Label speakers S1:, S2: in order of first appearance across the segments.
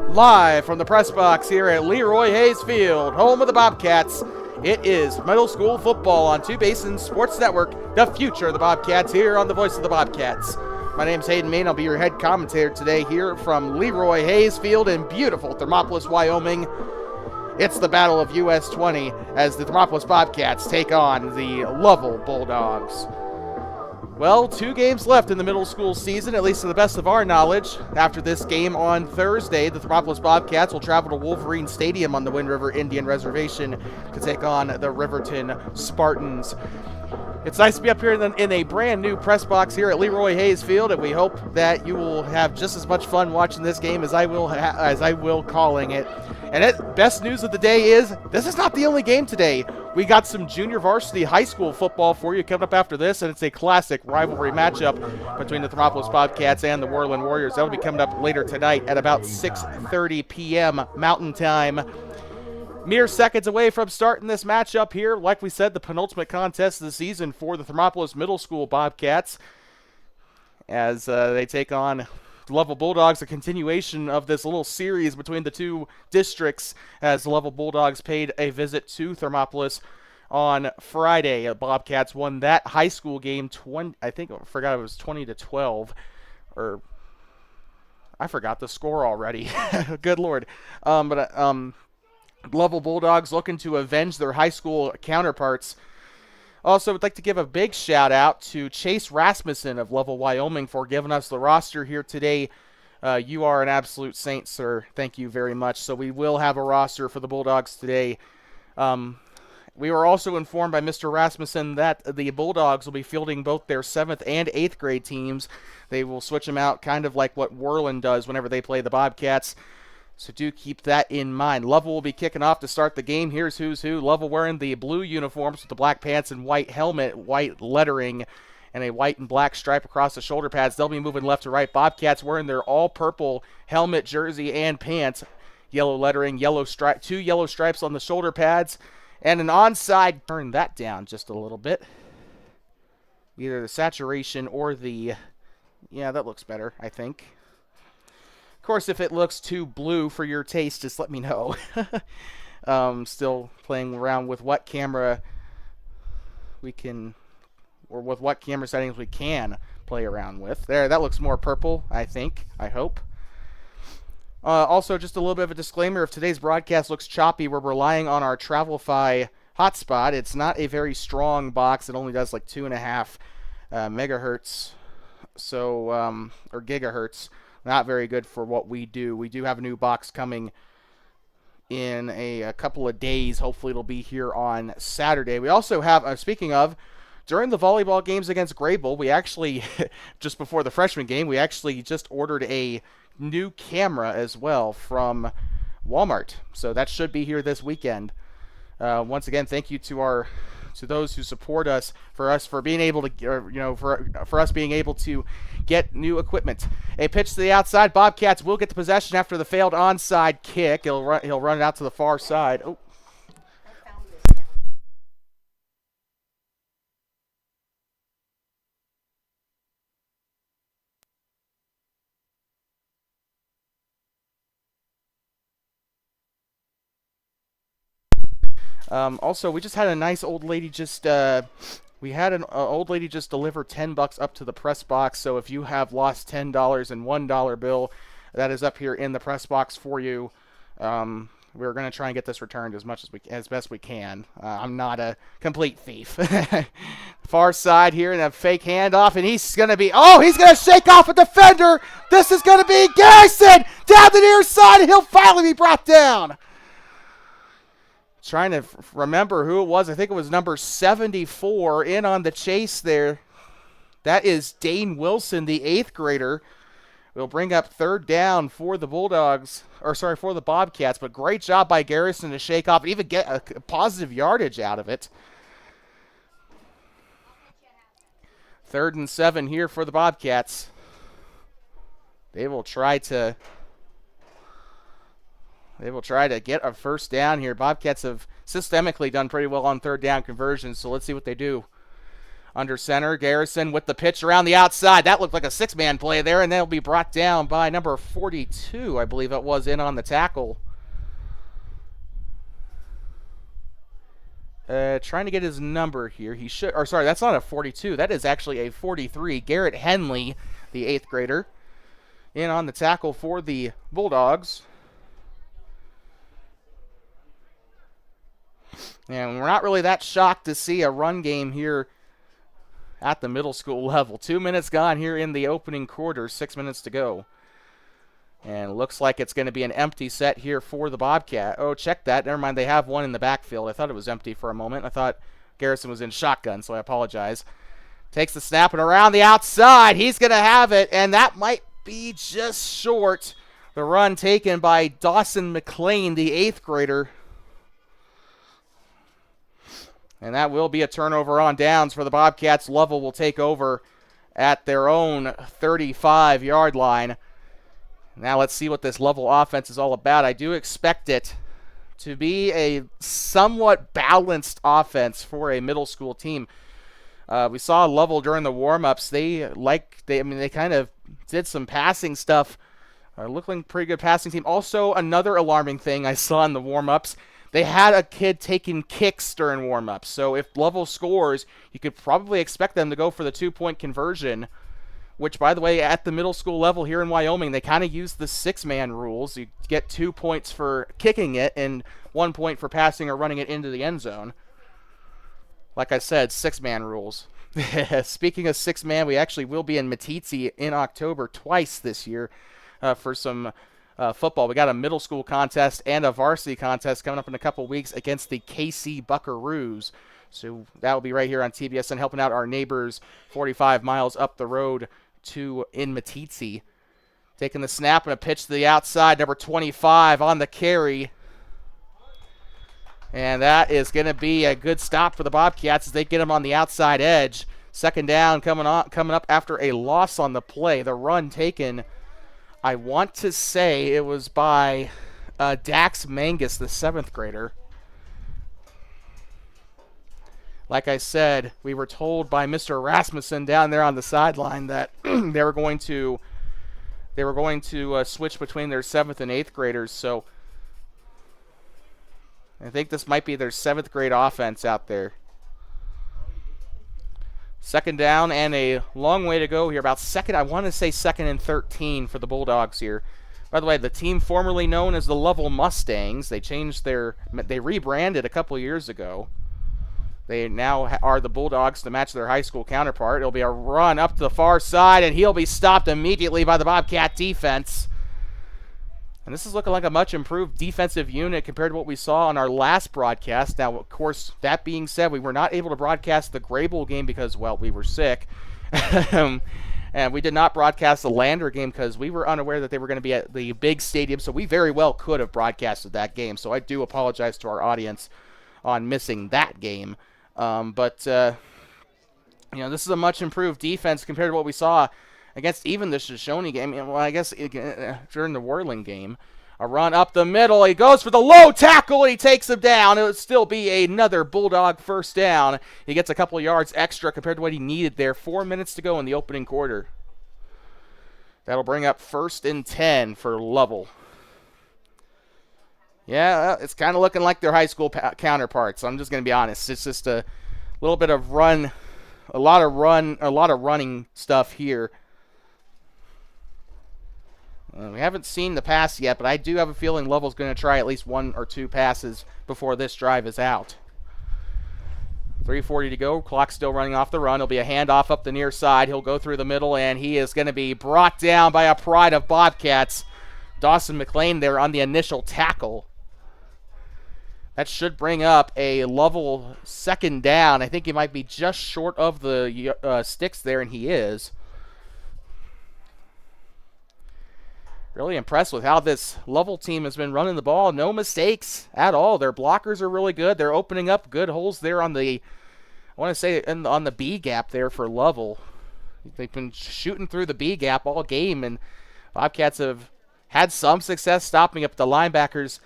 S1: Live from the press box here at LeRoy Hayes Field, home of the Bobcats. It is middle school football on Two Basins Sports Network, the future of the Bobcats here on the Voice of the Bobcats. My name's Hayden Main. I'll be your head commentator today here from LeRoy Hayes Field in beautiful Thermopolis, Wyoming. It's the Battle of US 20 as the Thermopolis Bobcats take on the Lovell Bulldogs. Well, 2 games left in the middle school season, at least to the best of our knowledge. After this game on Thursday, the Thermopolis Bobcats will travel to Wolverine Stadium on the Wind River Indian Reservation to take on the Riverton Spartans. It's nice to be up here in a brand new press box here at LeRoy Hayes Field, and we hope that you will have just as much fun watching this game as I will calling it. And best news of the day is this is not the only game today. We got some junior varsity high school football for you coming up after this, and it's a classic rivalry matchup between the Thermopolis Bobcats and the Worland Warriors. That'll be coming up later tonight at about 6:30 p.m. Mountain Time. Mere seconds away from starting this matchup here. Like we said, the penultimate contest of the season for the Thermopolis Middle School Bobcats as they take on Lovell Bulldogs, a continuation of this little series between the two districts as the Lovell Bulldogs paid a visit to Thermopolis on Friday. The Bobcats won that high school game 20, I forgot it was 20-12, or I forgot the score already. Good Lord. Lovell Bulldogs looking to avenge their high school counterparts. Also, would like to give a big shout out to Chase Rasmussen of Lovell, Wyoming for giving us the roster here today. You are an absolute saint, sir. Thank you very much. So we will have a roster for the Bulldogs today. We were also informed by Mr. Rasmussen that the Bulldogs will be fielding both their 7th and 8th grade teams. They will switch them out kind of like what Worland does whenever they play the Bobcats. So do keep that in mind. Lovell will be kicking off to start the game. Here's who's who. Lovell wearing the blue uniforms with the black pants and white helmet, white lettering, and a white and black stripe across the shoulder pads. They'll be moving left to right. Bobcats wearing their all-purple helmet, jersey, and pants. Yellow lettering, yellow stripe, 2 yellow stripes on the shoulder pads, and an onside. Turn that down just a little bit. Either the saturation or the... Yeah, that looks better, I think. Of course, if it looks too blue for your taste, just let me know. Still playing around with what camera we can, or with what camera settings we can play around with. There, that looks more purple, I think, I hope. Also, just a little bit of a disclaimer, if today's broadcast looks choppy, we're relying on our Travelify hotspot. It's not a very strong box. It only does like 2.5 megahertz, so, or gigahertz. Not very good for what we do. We do have a new box coming in a couple of days. Hopefully it'll be here on Saturday. We also have, speaking of, during the volleyball games against Grable, we actually, just before the freshman game, we actually just ordered a new camera as well from Walmart. So that should be here this weekend. Once again, thank you to those who support us for being able to, for us being able to get new equipment. A pitch to the outside. Bobcats will get the possession after the failed onside kick. He'll run it out to the far side. Oh. Also, we just had a nice old lady just, we had an old lady just deliver $10 up to the press box. So if you have lost $10 and $1 bill, that is up here in the press box for you. We're going to try and get this returned as best we can. I'm not a complete thief. Far side here and a fake handoff, and he's going to shake off a defender. This is going to be Garrison down the near side, and he'll finally be brought down. Trying to remember who it was. I think it was number 74 in on the chase there. That is Dane Wilson, the 8th grader. We'll bring up 3rd down for the Bulldogs, for the Bobcats, but great job by Garrison to shake off and even get a positive yardage out of it. 3rd and 7 here for the Bobcats. They will try to get a first down here. Bobcats have systemically done pretty well on 3rd down conversions, so let's see what they do. Under center, Garrison with the pitch around the outside. That looked like a six-man play there, and that'll be brought down by number 42, I believe it was, in on the tackle. Trying to get his number here. He should, or sorry, that's not a 42. That is actually a 43. Garrett Henley, the 8th grader, in on the tackle for the Bulldogs. And we're not really that shocked to see a run game here at the middle school level. 2 minutes gone here in the opening quarter, 6 minutes to go. And it looks like it's going to be an empty set here for the Bobcat. Oh, check that. Never mind, they have one in the backfield. I thought it was empty for a moment. I thought Garrison was in shotgun, so I apologize. Takes the snap and around the outside. He's going to have it, and that might be just short. The run taken by Dawson McLean, the 8th grader. And that will be a turnover on downs for the Bobcats. Lovell will take over at their own 35-yard line. Now let's see what this Lovell offense is all about. I do expect it to be a somewhat balanced offense for a middle school team. We saw Lovell during the warm-ups. They kind of did some passing stuff. Looked like a pretty good passing team. Also, another alarming thing I saw in the warm-ups, they had a kid taking kicks during warm-ups. So if Lovell scores, you could probably expect them to go for the 2-point conversion, which, by the way, at the middle school level here in Wyoming, they kind of use the 6-man rules. You get 2 points for kicking it and 1 point for passing or running it into the end zone. Like I said, 6-man rules. Speaking of 6-man, we actually will be in Meeteetse in October twice this year for some football. We got a middle school contest and a varsity contest coming up in a couple weeks against the KC Buckaroos. So that will be right here on TBSN, helping out our neighbors 45 miles up the road in Meeteetse. Taking the snap and a pitch to the outside, number 25 on the carry. And that is going to be a good stop for the Bobcats as they get them on the outside edge. Second down coming up after a loss on the play. The run taken, I want to say it was by Dax Mangus, the 7th grader. Like I said, we were told by Mr. Rasmussen down there on the sideline that they were going to switch between their 7th and 8th graders. So I think this might be their 7th grade offense out there. Second down and a long way to go here. I want to say second and 13 for the Bulldogs here. By the way, the team formerly known as the Lovell Mustangs, they rebranded a couple years ago. They now are the Bulldogs to match their high school counterpart. It'll be a run up to the far side, and he'll be stopped immediately by the Bobcat defense. And this is looking like a much improved defensive unit compared to what we saw on our last broadcast. Now, of course, that being said, we were not able to broadcast the Grable game because, well, we were sick. And we did not broadcast the Lander game because we were unaware that they were going to be at the big stadium, so we very well could have broadcasted that game. So I do apologize to our audience on missing that game. This is a much improved defense compared to what we saw against even the Shoshone game. Well, I guess during the Whirling game. A run up the middle. He goes for the low tackle, and he takes him down. It would still be another Bulldog first down. He gets a couple of yards extra compared to what he needed there. 4 minutes to go in the opening quarter. That'll bring up 1st and 10 for Lovell. Yeah, it's kind of looking like their high school counterparts. I'm just going to be honest. It's just a little bit of run, a lot of running stuff here. We haven't seen the pass yet, but I do have a feeling Lovell's going to try at least 1 or 2 passes before this drive is out. 3:40 to go. Clock still running off the run. It'll be a handoff up the near side. He'll go through the middle, and he is going to be brought down by a pride of Bobcats. Dawson McLean there on the initial tackle. That should bring up a Lovell second down. I think he might be just short of the sticks there, and he is. Really impressed with how this Lovell team has been running the ball. No mistakes at all. Their blockers are really good. They're opening up good holes there on the, I want to say, on the B gap there for Lovell. They've been shooting through the B gap all game, and Bobcats have had some success stopping up the linebackers.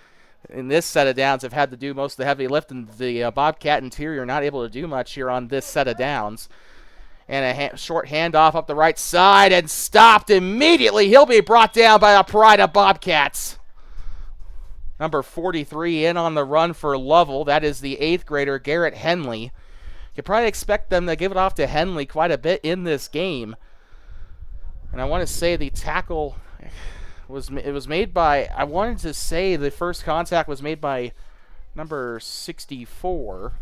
S1: In this set of downs, have had to do most of the heavy lifting. The Bobcat interior not able to do much here on this set of downs. And a short handoff up the right side and stopped immediately. He'll be brought down by the pride of Bobcats. Number 43 in on the run for Lovell. That is the 8th grader, Garrett Henley. You probably expect them to give it off to Henley quite a bit in this game. And I want to say the tackle was made by, I wanted to say the first contact was made by number 64.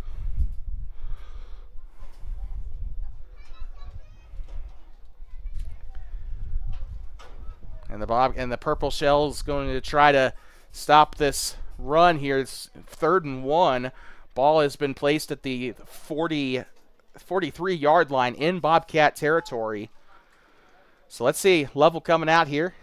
S1: And the purple shell is going to try to stop this run here. It's 3rd and 1. Ball has been placed at the 43-yard line in Bobcat territory. So let's see, Lovell coming out here.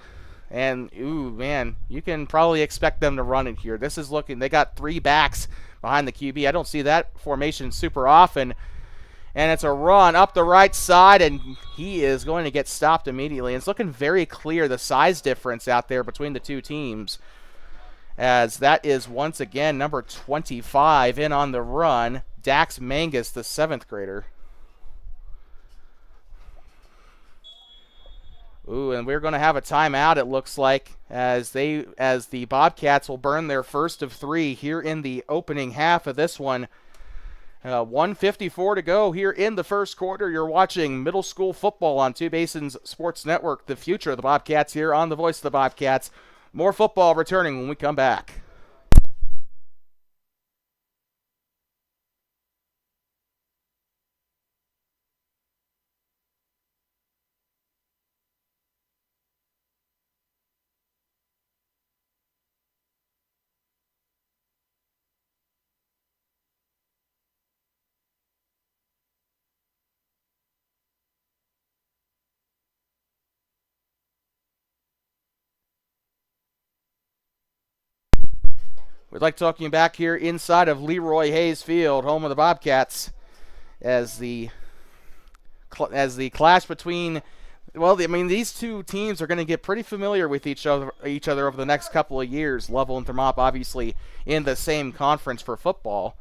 S1: And, ooh, man, you can probably expect them to run it here. This is looking, they got 3 backs behind the QB. I don't see that formation super often. And it's a run up the right side, and he is going to get stopped immediately. And it's looking very clear, the size difference out there between the two teams, as that is once again number 25 in on the run, Dax Mangus, the 7th grader. Ooh, and we're going to have a timeout, it looks like, as the Bobcats will burn their first of 3 here in the opening half of this one. 1:54 to go here in the first quarter. You're watching middle school football on Two Basins Sports Network. The future of the Bobcats here on the Voice of the Bobcats. More football returning when we come back. We'd like to welcome you back here inside of LeRoy Hayes Field, home of the Bobcats, as the clash between, well, I mean, these two teams are going to get pretty familiar with each other over the next couple of years. Lovell and Thermop obviously in the same conference for football.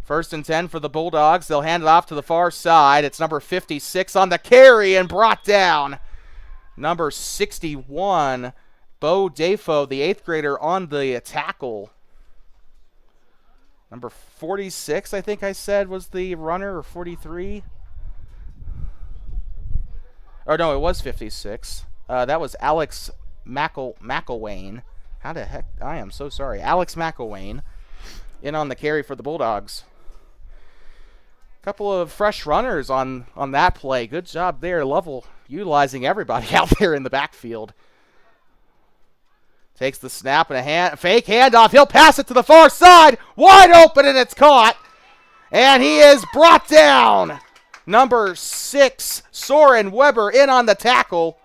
S1: 1st and 10 for the Bulldogs. They'll hand it off to the far side. It's number 56 on the carry and brought down. Number 61. Bo Defo, the 8th grader, on the tackle. Number 46, I think I said, was the runner, or 43. Or no, it was 56. That was Alex McElwain. How the heck? I am so sorry. Alex McElwain in on the carry for the Bulldogs. Couple of fresh runners on that play. Good job there. Lovell utilizing everybody out there in the backfield. Takes the snap and a fake handoff. He'll pass it to the far side. Wide open, and it's caught. And he is brought down. Number 6, Soren Weber, in on the tackle.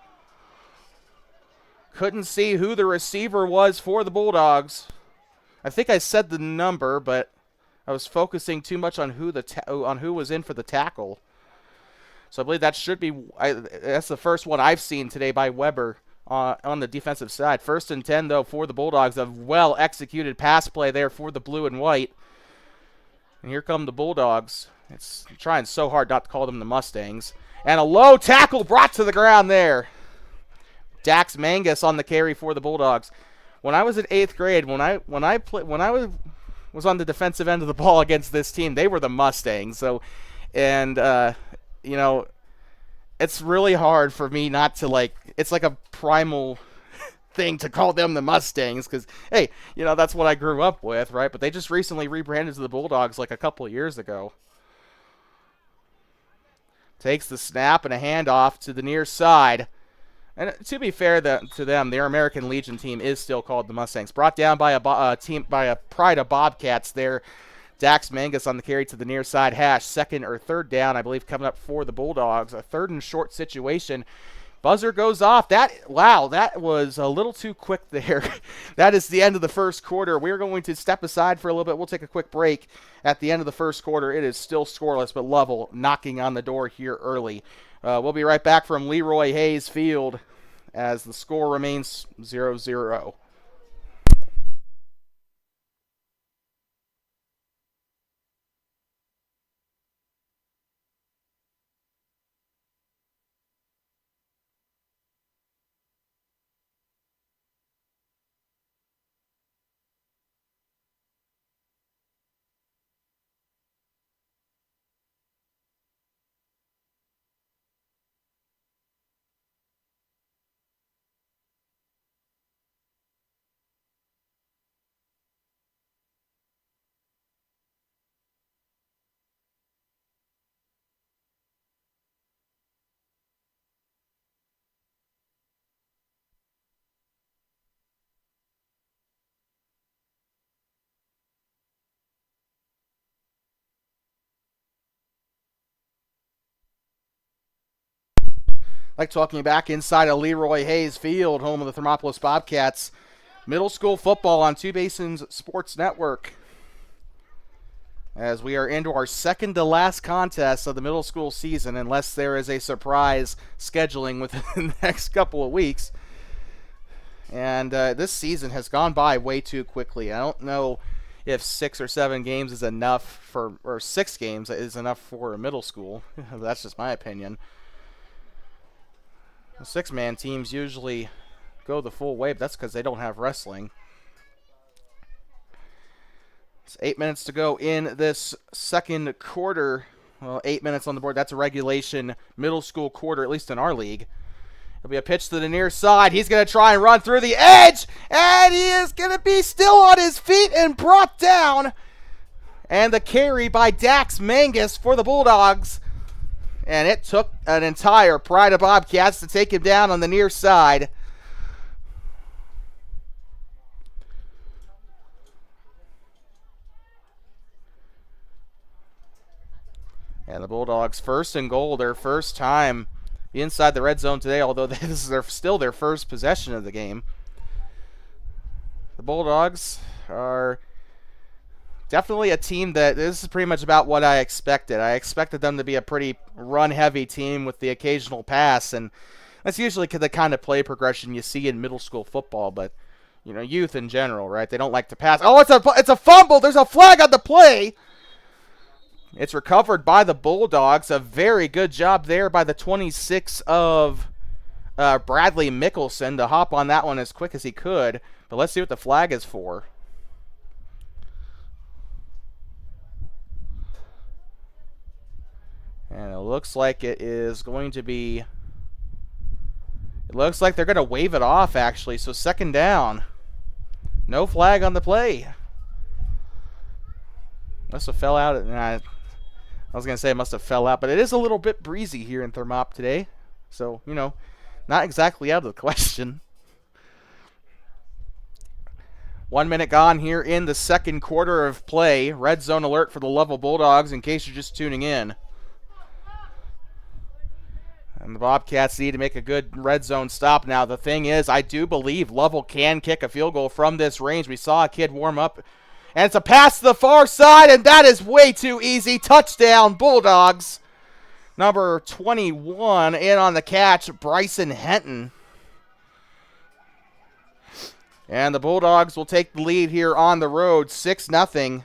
S1: Couldn't see who the receiver was for the Bulldogs. I think I said the number, but I was focusing too much on who was in for the tackle. So I believe that should be, that's the first one I've seen today by Weber. On the defensive side. 1st and 10, though, for the Bulldogs. A well-executed pass play there for the blue and white. And here come the Bulldogs. It's trying so hard not to call them the Mustangs. And a low tackle brought to the ground there. Dax Mangus on the carry for the Bulldogs. When I was in 8th grade, when I was on the defensive end of the ball against this team, they were the Mustangs. So, and you know, it's really hard for me not to, like, it's like a primal thing to call them the Mustangs because, hey, you know, that's what I grew up with, right? But they just recently rebranded to the Bulldogs like a couple of years ago. Takes the snap and a handoff to the near side. And to be fair to them, their American Legion team is still called the Mustangs. Brought down by a pride of Bobcats there. Dax Mangus on the carry to the near side hash. 2nd or 3rd down, I believe, coming up for the Bulldogs. A 3rd and short situation. Buzzer goes off. That was a little too quick there. That is the end of the first quarter. We're going to step aside for a little bit. We'll take a quick break at the end of the first quarter. It is still scoreless, but Lovell knocking on the door here early. We'll be right back from LeRoy Hayes Field as the score remains 0-0. Like talking back inside of LeRoy Hayes Field, home of the Thermopolis Bobcats. Middle school football on Two Basins Sports Network. As we are into our second to last contest of the middle school season, unless there is a surprise scheduling within the next couple of weeks. And this season has gone by way too quickly. I don't know if 6 or 7 games is enough for, or 6 games is enough for a middle school. That's just my opinion. The 6-man teams usually go the full way, but that's because they don't have wrestling. It's 8 minutes to go in this second quarter. Well, 8 minutes on the board. That's a regulation middle school quarter, at least in our league. It'll be a pitch to the near side. He's going to try and run through the edge, and he is going to be still on his feet and brought down. And the carry by Dax Mangus for the Bulldogs. And it took an entire Pride of Bobcats to take him down on the near side. And the Bulldogs first and goal, their first time inside the red zone today, although this is still their first possession of the game. The Bulldogs are definitely a team that this is pretty much about what I expected. I expected them to be a pretty run-heavy team with the occasional pass, and that's usually the kind of play progression you see in middle school football, but you know, youth in general, right? They don't like to pass. Oh, it's a fumble. There's a flag on the play. It's recovered by the Bulldogs. A very good job there by the 26 of Bradley Mickelson to hop on that one as quick as he could. But let's see what the flag is for. And it looks like it is going to be... It looks like they're going to wave it off, actually. So second down. No flag on the play. Must have fell out. I was going to say it must have fell out, but it is a little bit breezy here in Thermop today. So, you know, not exactly out of the question. 1 minute gone here in the second quarter of play. Red zone alert for the Lovell Bulldogs in case you're just tuning in. And the Bobcats need to make a good red zone stop now. The thing is, I do believe Lovell can kick a field goal from this range. We saw a kid warm up. And it's a pass to the far side, and that is way too easy. Touchdown, Bulldogs. Number 21 in on the catch, Bryson Henton. And the Bulldogs will take the lead here on the road, 6-0.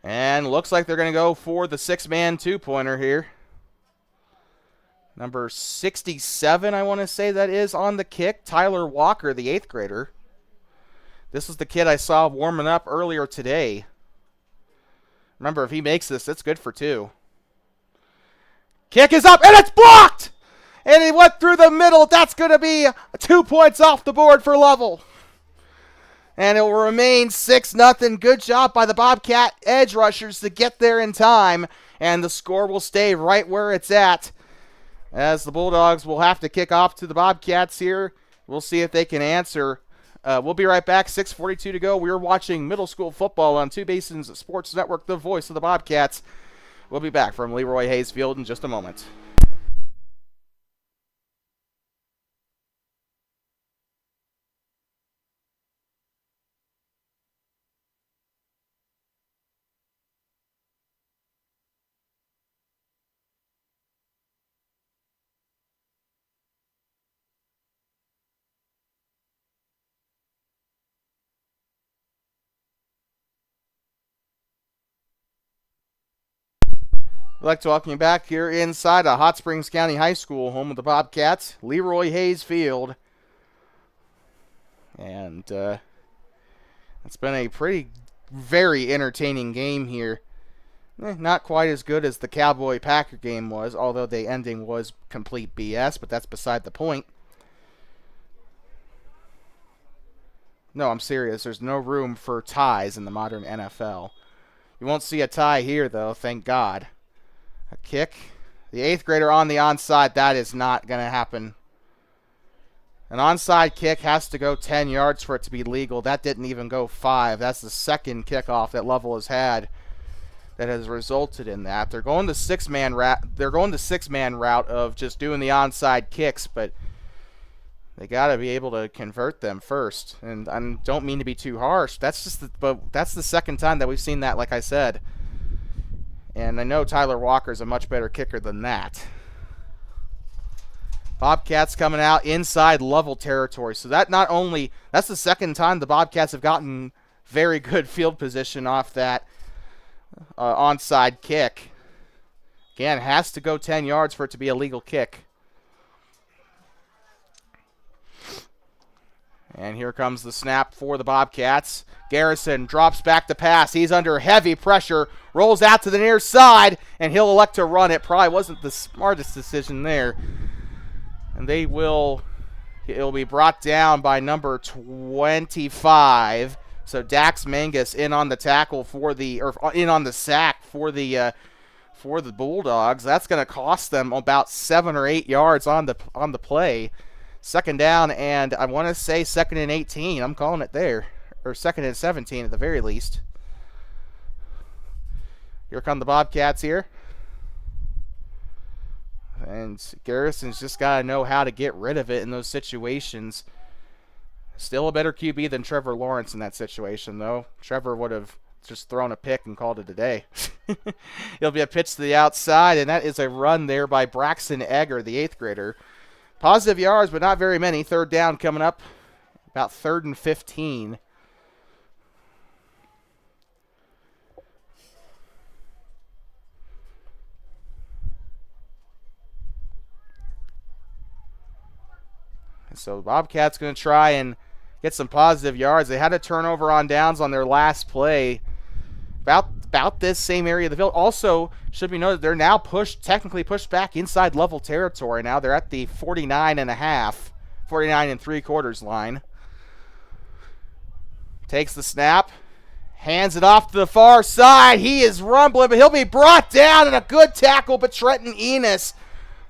S1: And looks like they're going to go for the 6-man two-pointer here. Number 67, I want to say that is on the kick. Tyler Walker, the 8th grader. This is the kid I saw warming up earlier today. Remember, if he makes this, it's good for 2. Kick is up, and it's blocked! And he went through the middle. That's going to be 2 points off the board for Lovell. And it will remain 6-0. Good job by the Bobcat edge rushers to get there in time. And the score will stay right where it's at, as the Bulldogs will have to kick off to the Bobcats here. We'll see if they can answer. We'll be right back. 6:42 to go. We're watching middle school football on Two Basins Sports Network, the voice of the Bobcats. We'll be back from LeRoy Hayes Field in just a moment. I'd like to welcome you back here inside of Hot Springs County High School, home of the Bobcats, LeRoy Hayes Field. And it's been a very entertaining game here. Not quite as good as the Cowboy-Packer game was, although the ending was complete BS, but that's beside the point. No, I'm serious. There's no room for ties in the modern NFL. You won't see a tie here, though, thank God. A kick. The 8th grader on the onside. That is not going to happen. An onside kick has to go 10 yards for it to be legal. That didn't even go 5. That's the second kickoff that Lovell has had that has resulted in that. They're going the six-man route of just doing the onside kicks, but they got to be able to convert them first. And I don't mean to be too harsh. But that's the second time that we've seen that, like I said. And I know Tyler Walker's a much better kicker than that. Bobcats coming out inside Lovell territory. So that's the second time the Bobcats have gotten very good field position off that onside kick. Again, it has to go 10 yards for it to be a legal kick. And here comes the snap for the Bobcats. Garrison drops back to pass. He's under heavy pressure, rolls out to the near side, and he'll elect to run it. Probably wasn't the smartest decision there. And it'll be brought down by number 25. So Dax Mangus in on the tackle in on the sack for the Bulldogs. That's going to cost them about 7 or 8 yards on the play. Second down, and I want to say 2nd and 18. I'm calling it there. Or 2nd and 17 at the very least. Here come the Bobcats here. And Garrison's just got to know how to get rid of it in those situations. Still a better QB than Trevor Lawrence in that situation, though. Trevor would have just thrown a pick and called it a day. It'll be a pitch to the outside, and that is a run there by Braxton Egger, the 8th grader. Positive yards, but not very many. Third down coming up, about 3rd and 15. And so the Bobcats going to try and get some positive yards. They had a turnover on downs on their last play. About this same area of the field. Also, should be noted, they're now technically pushed back inside Lovell territory. Now they're at the 49 and 3/4 line. Takes the snap, hands it off to the far side. He is rumbling, but he'll be brought down, and a good tackle by Trenton Enos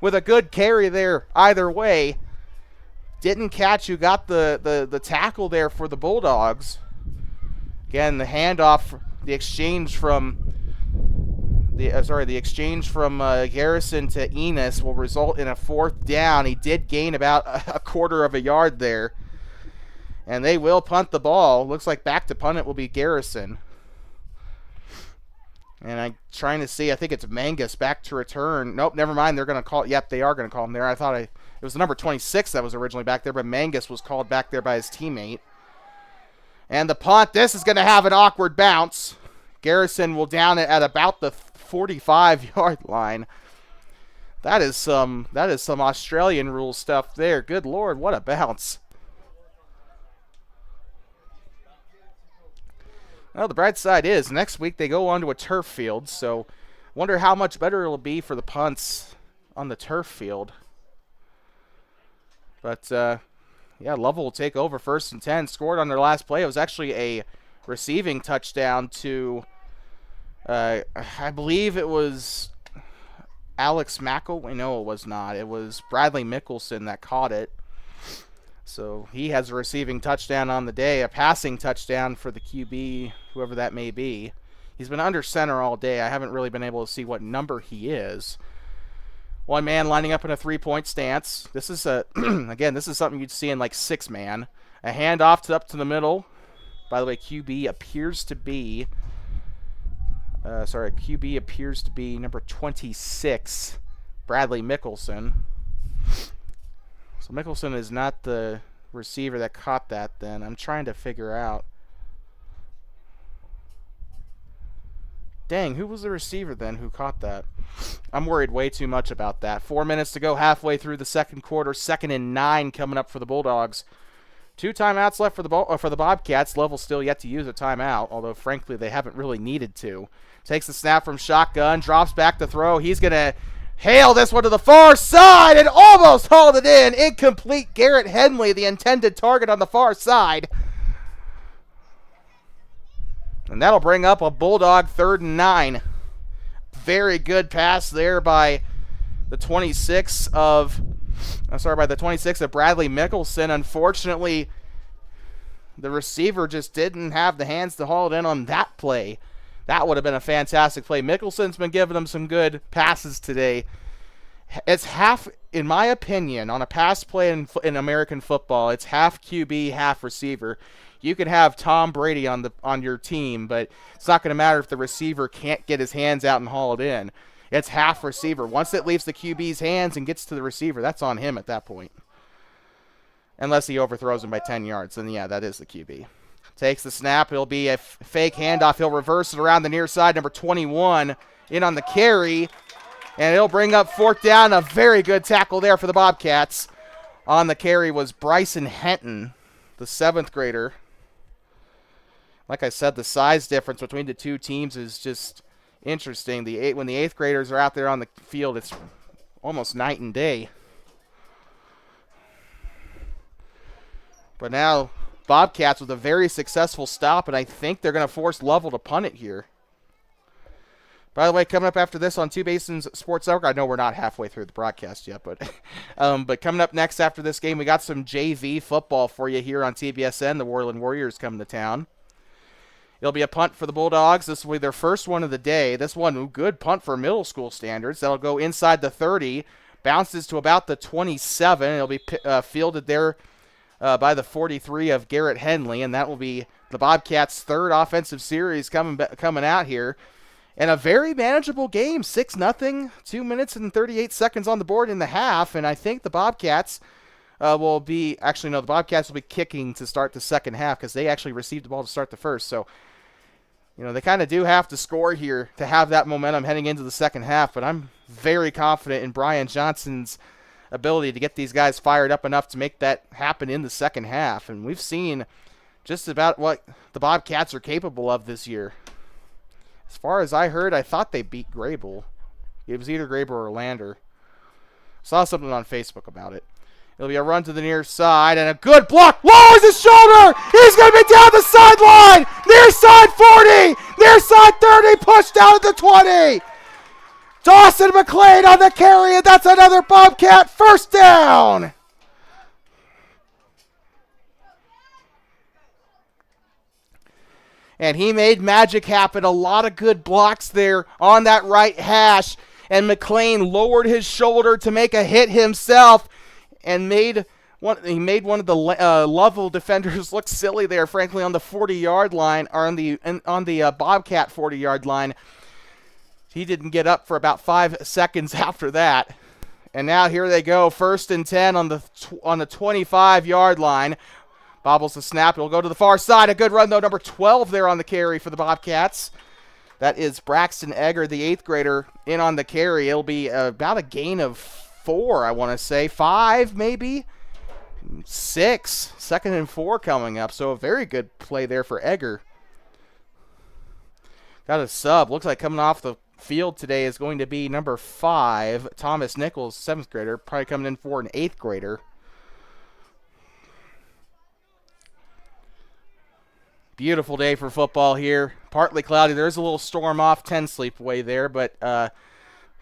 S1: with a good carry there either way. Didn't catch who got the tackle there for the Bulldogs. Again, the handoff, the exchange from Garrison to Enos will result in a 4th down. He did gain about a 1/4 of a yard there. And they will punt the ball. Looks like back to punt it will be Garrison. And I'm trying to see, I think it's Mangus back to return. Nope, never mind. They're going to call. Yep, they are going to call him there. I thought it was the number 26 that was originally back there, but Mangus was called back there by his teammate. And the punt, this is going to have an awkward bounce. Garrison will down it at about the 45-yard line. That is some Australian rule stuff there. Good Lord, what a bounce. Well, the bright side is next week they go onto a turf field, so wonder how much better it'll be for the punts on the turf field. But, yeah, Lovell will take over 1st and 10. Scored on their last play. It was actually a receiving touchdown to, I believe it was Alex Mackel. No, it was not. It was Bradley Mickelson that caught it. So he has a receiving touchdown on the day, a passing touchdown for the QB, whoever that may be. He's been under center all day. I haven't really been able to see what number he is. One man lining up in a 3-point stance. This is again, this is something you'd see in like 6-man. A handoff up to the middle. By the way, QB appears to be number 26, Bradley Mickelson. So Mickelson is not the receiver that caught that then. I'm trying to figure out. Dang, who was the receiver then who caught that? I'm worried way too much about that. 4 minutes to go halfway through the second quarter. 2nd and 9 coming up for the Bulldogs. 2 timeouts left for the Bobcats. Lovell still yet to use a timeout, although frankly they haven't really needed to. Takes the snap from shotgun, drops back to throw. He's going to hail this one to the far side and almost hauled it in. Incomplete. Garrett Henley, the intended target on the far side. And that'll bring up a Bulldog 3rd and 9. Very good pass there by the 26 of Bradley Mickelson. Unfortunately, the receiver just didn't have the hands to haul it in on that play. That would have been a fantastic play. Mickelson's been giving them some good passes today. It's half, in my opinion, on a pass play in American football, it's half QB, half receiver. You could have Tom Brady on your team, but it's not going to matter if the receiver can't get his hands out and haul it in. It's half receiver. Once it leaves the QB's hands and gets to the receiver, that's on him at that point. Unless he overthrows him by 10 yards, then yeah, that is the QB. Takes the snap. It'll be a fake handoff. He'll reverse it around the near side. Number 21 in on the carry. And it'll bring up fourth down. A very good tackle there for the Bobcats. On the carry was Bryson Henton, the 7th grader. Like I said, the size difference between the two teams is just interesting. When the 8th graders are out there on the field, it's almost night and day. But now Bobcats with a very successful stop, and I think they're going to force Lovell to punt it here. By the way, coming up after this on Two Basins Sports Network, I know we're not halfway through the broadcast yet, but coming up next after this game, we got some JV football for you here on TBSN. The Worland Warriors coming to town. It'll be a punt for the Bulldogs. This will be their first one of the day. This one, good punt for middle school standards. That'll go inside the 30, bounces to about the 27. It'll be fielded there by the 43 of Garrett Henley, and that will be the Bobcats' third offensive series coming out here. And a very manageable game, 6-0, 2 minutes and 38 seconds on the board in the half, and I think the Bobcats the Bobcats will be kicking to start the second half because they actually received the ball to start the first. So, they kind of do have to score here to have that momentum heading into the second half, but I'm very confident in Brian Johnson's ability to get these guys fired up enough to make that happen in the second half. And we've seen just about what the Bobcats are capable of this year. As far as I heard, I thought they beat Grable. It was either Grable or Lander. Saw something on Facebook about it. It'll be a run to the near side and a good block. Lowers his shoulder. He's going to be down the sideline. Near side 40. Near side 30. Pushed down at the 20. Dawson McLean on the carry, and that's another Bobcat first down. And he made magic happen. A lot of good blocks there on that right hash. And McLean lowered his shoulder to make a hit himself and made one of the Lovell defenders look silly there, frankly, on the 40-yard line, or on the Bobcat 40-yard line. He didn't get up for about 5 seconds after that. And now here they go, 1st and 10 on the 25-yard line. Bobbles the snap. It'll go to the far side. A good run, though. Number 12 there on the carry for the Bobcats. That is Braxton Egger, the 8th grader, in on the carry. It'll be about a gain of 4, I want to say. 5, maybe. 6. 2nd and 4 coming up. So a very good play there for Egger. Got a sub. Looks like coming off the field today is going to be number 5, Thomas Nichols, 7th grader. Probably coming in for an 8th grader. Beautiful day for football here. Partly cloudy. There's a little storm off 10 sleep away there, but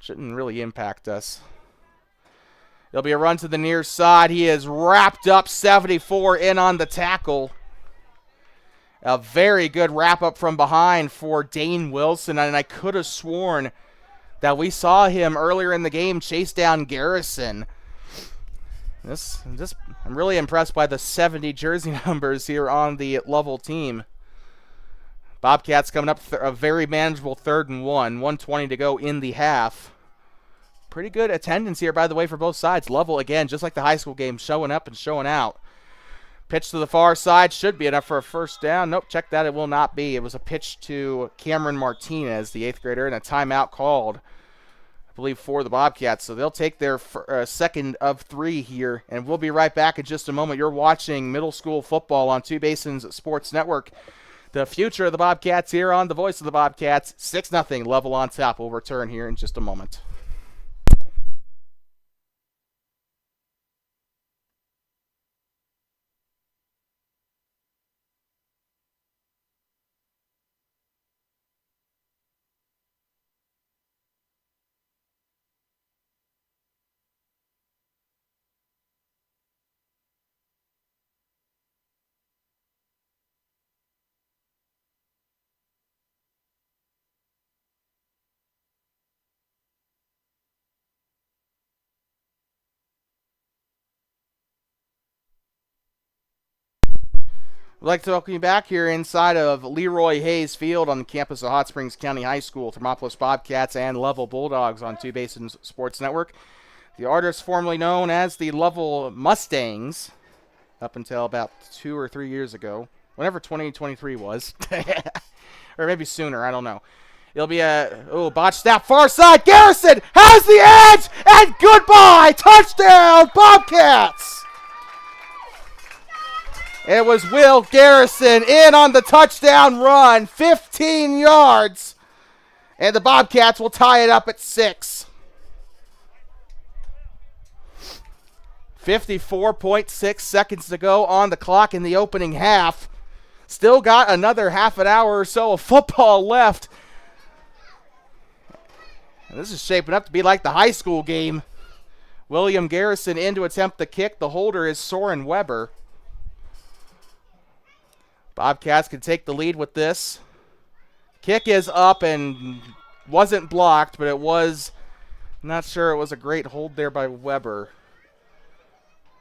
S1: shouldn't really impact us. It'll be a run to the near side. He is wrapped up 74 in on the tackle. A very good wrap-up from behind for Dane Wilson, and I could have sworn that we saw him earlier in the game chase down Garrison. I'm really impressed by the 70 jersey numbers here on the Lovell team. Bobcats coming up a very manageable 3rd and 1, 1:20 to go in the half. Pretty good attendance here, by the way, for both sides. Lovell, again, just like the high school game, showing up and showing out. Pitch to the far side should be enough for a first down. Nope, check that. It will not be. It was a pitch to Cameron Martinez, the 8th grader, and a timeout called, I believe, for the Bobcats. So they'll take their second of 3 here, and we'll be right back in just a moment. You're watching middle school football on Two Basins Sports Network. The future of the Bobcats here on the voice of the Bobcats. 6-0, Lovell on top. We'll return here in just a moment. We'd like to welcome you back here inside of LeRoy Hayes Field on the campus of Hot Springs County High School. Thermopolis Bobcats and Lovell Bulldogs on Two Basins Sports Network. The artists formerly known as the Lovell Mustangs up until about 2 or 3 years ago, whenever 2023 was. Or maybe sooner, I don't know. It'll be a botch snap far side. Garrison has the edge, and goodbye, touchdown Bobcats. It was Will Garrison in on the touchdown run, 15 yards, and the Bobcats will tie it up at 6. 54.6 seconds to go on the clock in the opening half. Still got another half an hour or so of football left. And this is shaping up to be like the high school game. William Garrison in to attempt the kick. The holder is Soren Weber. Bobcats can take the lead with this. Kick is up and wasn't blocked, but it was, not sure it was a great hold there by Weber.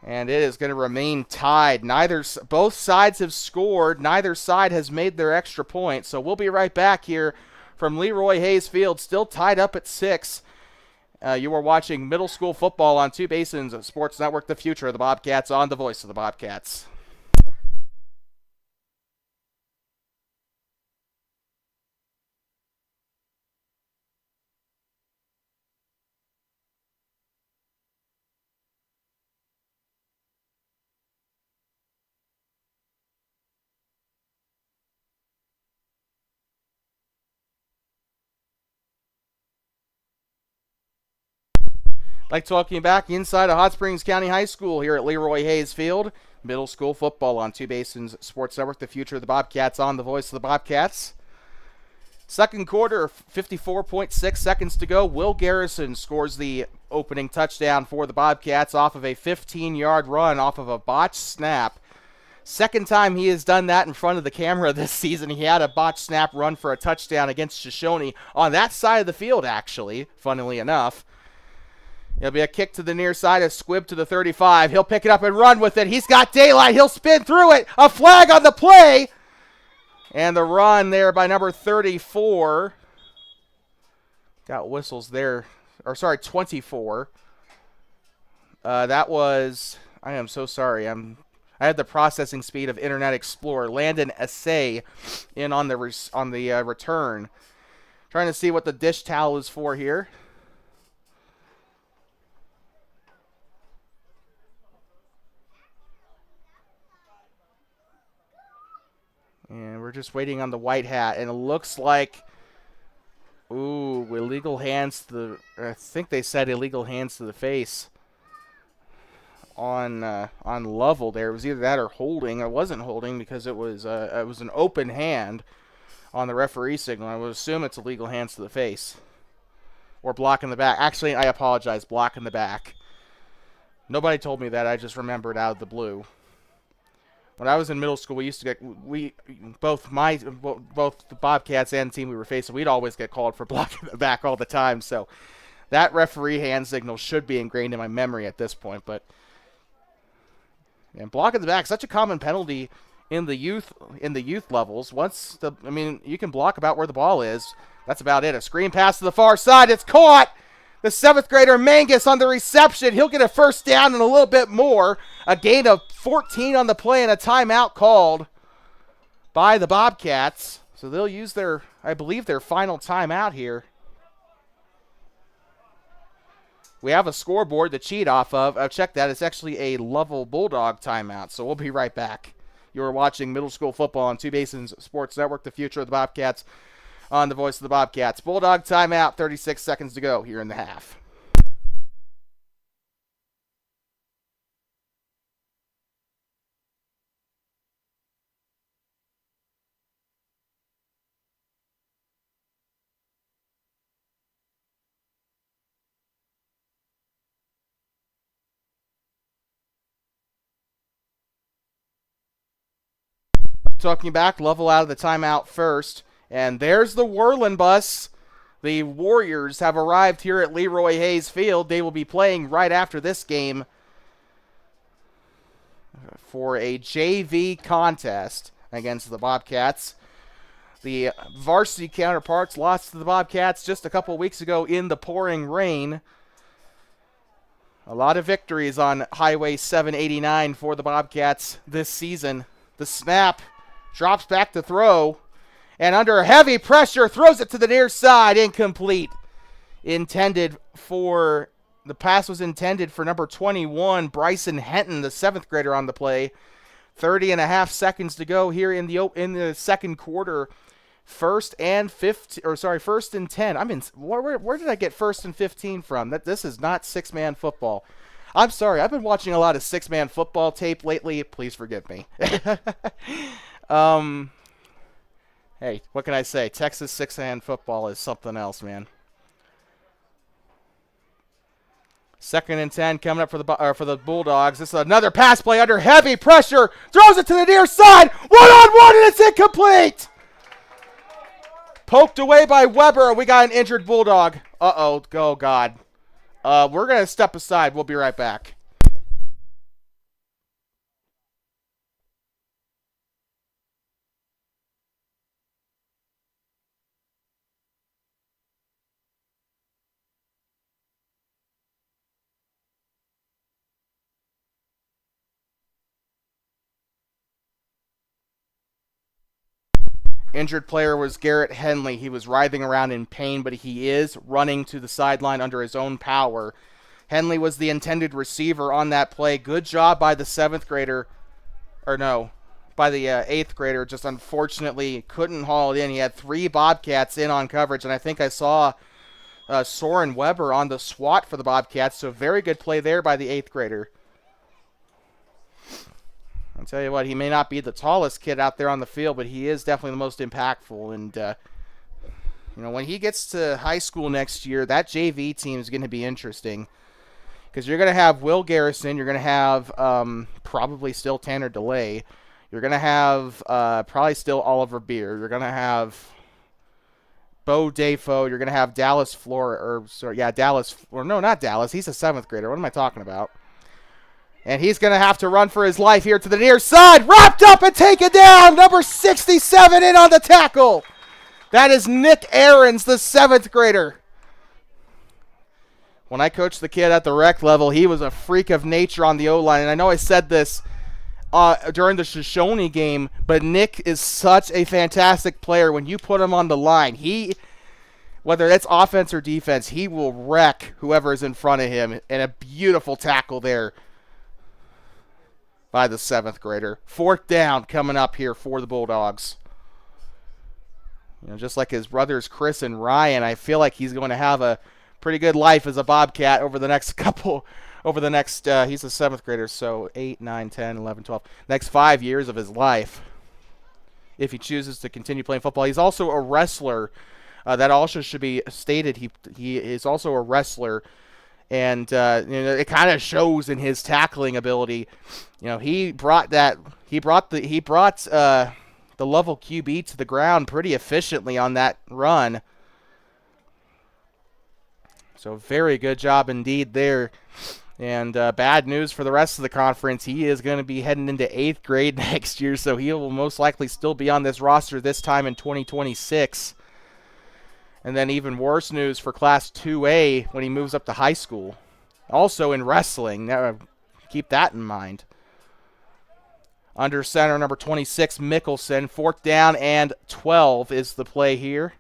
S1: And it is going to remain tied. Both sides have scored. Neither side has made their extra point. So we'll be right back here from LeRoy Hayes Field, still tied up at 6. You are watching middle school football on Two Basins Sports Network, the future of the Bobcats on the voice of the Bobcats. I'd like to welcome you back inside of Hot Springs County High School here at LeRoy Hayes Field. Middle school football on Two Basins Sports Network, the future of the Bobcats on the voice of the Bobcats. Second quarter, 54.6 seconds to go. Will Garrison scores the opening touchdown for the Bobcats off of a 15-yard run off of a botched snap. Second time he has done that in front of the camera this season. He had a botched snap run for a touchdown against Shoshone on that side of the field, actually, funnily enough. It'll be a kick to the near side, a squib to the 35. He'll pick it up and run with it. He's got daylight. He'll spin through it. A flag on the play. And the run there by number 34. Got whistles there. 24. That was, I am so sorry. I had the processing speed of Internet Explorer. Landon Assay in on the return. Trying to see what the dish towel is for here. And we're just waiting on the white hat, and it looks like, illegal hands to the, I think they said illegal hands to the face on Lovell there. It was either that or holding. It wasn't holding because it was an open hand on the referee signal. I would assume it's illegal hands to the face or block in the back. Actually, I apologize, block in the back. Nobody told me that. I just remembered out of the blue. When I was in middle school, we used to get both the Bobcats and the team we were facing. We'd always get called for blocking the back all the time. So that referee hand signal should be ingrained in my memory at this point. But and blocking the back, such a common penalty in the youth levels. You can block about where the ball is. That's about it. A screen pass to the far side. It's caught. The 7th grader Mangus on the reception. He'll get a first down and a little bit more. A gain of 14 on the play and a timeout called by the Bobcats. So they'll use their final timeout here. We have a scoreboard to cheat off of. Check that. It's actually a Lovell Bulldog timeout. So we'll be right back. You're watching middle school football on Two Basins Sports Network, the future of the Bobcats on the voice of the Bobcats. Bulldog timeout, 36 seconds to go here in the half. Talking back, Lovell out of the timeout first. And there's the whirling bus. The Warriors have arrived here at LeRoy Hayes Field. They will be playing right after this game for a JV contest. against the Bobcats. The varsity counterparts lost to the Bobcats just a couple weeks ago in the pouring rain. A lot of victories on Highway 789 for the Bobcats this season. The snap drops back to throw, and under heavy pressure throws it to the near side, incomplete. The pass was intended for number 21, Bryson Henton, the 7th grader on the play. 30 and a half seconds to go here in the second quarter. First and 10. Where did I get first and 15 from? This is not six-man football. I'm sorry. I've been watching a lot of six-man football tape lately. Please forgive me. Hey, what can I say? Texas six-man football is something else, man. Second and 10 coming up for the Bulldogs. This is another pass play under heavy pressure. Throws it to the near side. One-on-one, and it's incomplete. Poked away by Weber. We got an injured Bulldog. Uh-oh. Oh, God. We're going to step aside. We'll be right back. Injured player was Garrett Henley. He was writhing around in pain, but he is running to the sideline under his own power. Henley was the intended receiver on that play. Good job by the 7th grader. By the 8th grader. Just unfortunately couldn't haul it in. He had 3 Bobcats in on coverage, and I think I saw Soren Weber on the SWAT for the Bobcats, so very good play there by the 8th grader. I'll tell you what, he may not be the tallest kid out there on the field, but he is definitely the most impactful. And, when he gets to high school next year, that JV team is going to be interesting. Because you're going to have Will Garrison. You're going to have probably still Tanner DeLay. You're going to have probably still Oliver Beer. You're going to have Bo Defoe. You're going to have Dallas Dallas. Or no, not Dallas. He's a 7th grader. What am I talking about? And he's going to have to run for his life here to the near side. Wrapped up and taken down. Number 67 in on the tackle. That is Nick Ahrens, the 7th grader. When I coached the kid at the rec level, he was a freak of nature on the O-line. And I know I said this during the Shoshone game, but Nick is such a fantastic player. When you put him on the line, whether that's offense or defense, he will wreck whoever is in front of him. And a beautiful tackle there by the 7th grader. 4th down coming up here for the Bulldogs. Just like his brothers Chris and Ryan, I feel like he's going to have a pretty good life as a Bobcat he's a 7th grader, so 8, 9, 10, 11, 12. Next 5 years of his life, if he chooses to continue playing football. He's also a wrestler. That also should be stated. He is also a wrestler. And it kind of shows in his tackling ability. He brought the Lovell QB to the ground pretty efficiently on that run. So very good job indeed there. And bad news for the rest of the conference. He is going to be heading into 8th grade next year, so he will most likely still be on this roster this time in 2026. And then even worse news for Class 2A when he moves up to high school. Also in wrestling. Now, keep that in mind. Under center, number 26, Mickelson. 4th down and 12 is the play here.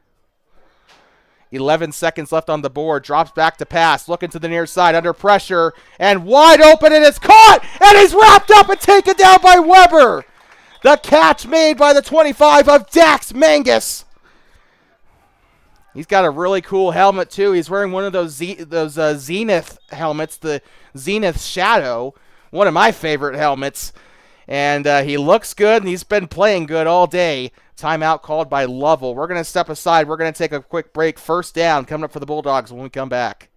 S1: 11 seconds left on the board. Drops back to pass. Looking to the near side. Under pressure. And wide open. And it's caught. And he's wrapped up and taken down by Weber. The catch made by the 25 of Dax Mangus. He's got a really cool helmet, too. He's wearing one of those Zenith helmets, the Zenith Shadow, one of my favorite helmets. And he looks good, and he's been playing good all day. Timeout called by Lovell. We're going to step aside. We're going to take a quick break. 1st down coming up for the Bulldogs when we come back.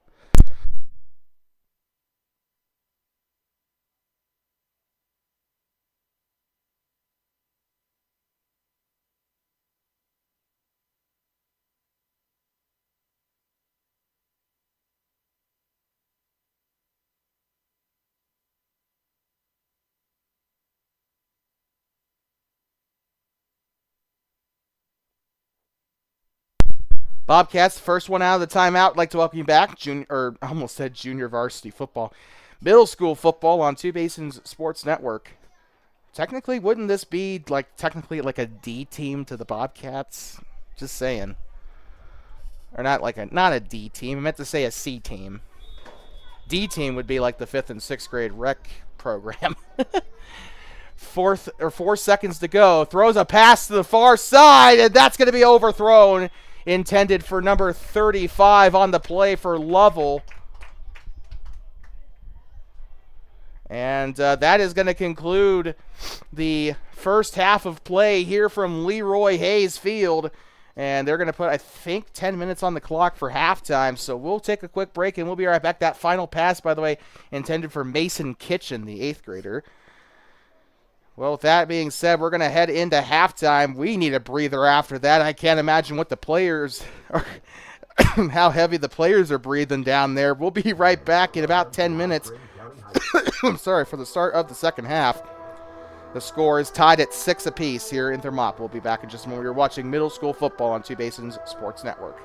S1: Bobcats, first one out of the timeout. I'd like to welcome you back. I almost said junior varsity football. Middle school football on Two Basins Sports Network. Technically, wouldn't this be technically like a D team to the Bobcats? Just saying. Or not a D team. I meant to say a C team. D team would be like the 5th and 6th grade rec program. 4 seconds to go. Throws a pass to the far side, and that's going to be overthrown. Intended for number 35 on the play for Lovell. And that is going to conclude the first half of play here from LeRoy Hayes Field. And they're going to put, I think, 10 minutes on the clock for halftime. So we'll take a quick break, and we'll be right back. That final pass, by the way, intended for Mason Kitchen, the 8th grader. Well, with that being said, we're going to head into halftime. We need a breather after that. I can't imagine what the players are, how heavy the players are breathing down there. We'll be right back in about 10 minutes. I'm sorry, for the start of the second half. The score is tied at 6 apiece here in Thermop. We'll be back in just a moment. You're watching middle school football on Two Basins Sports Network.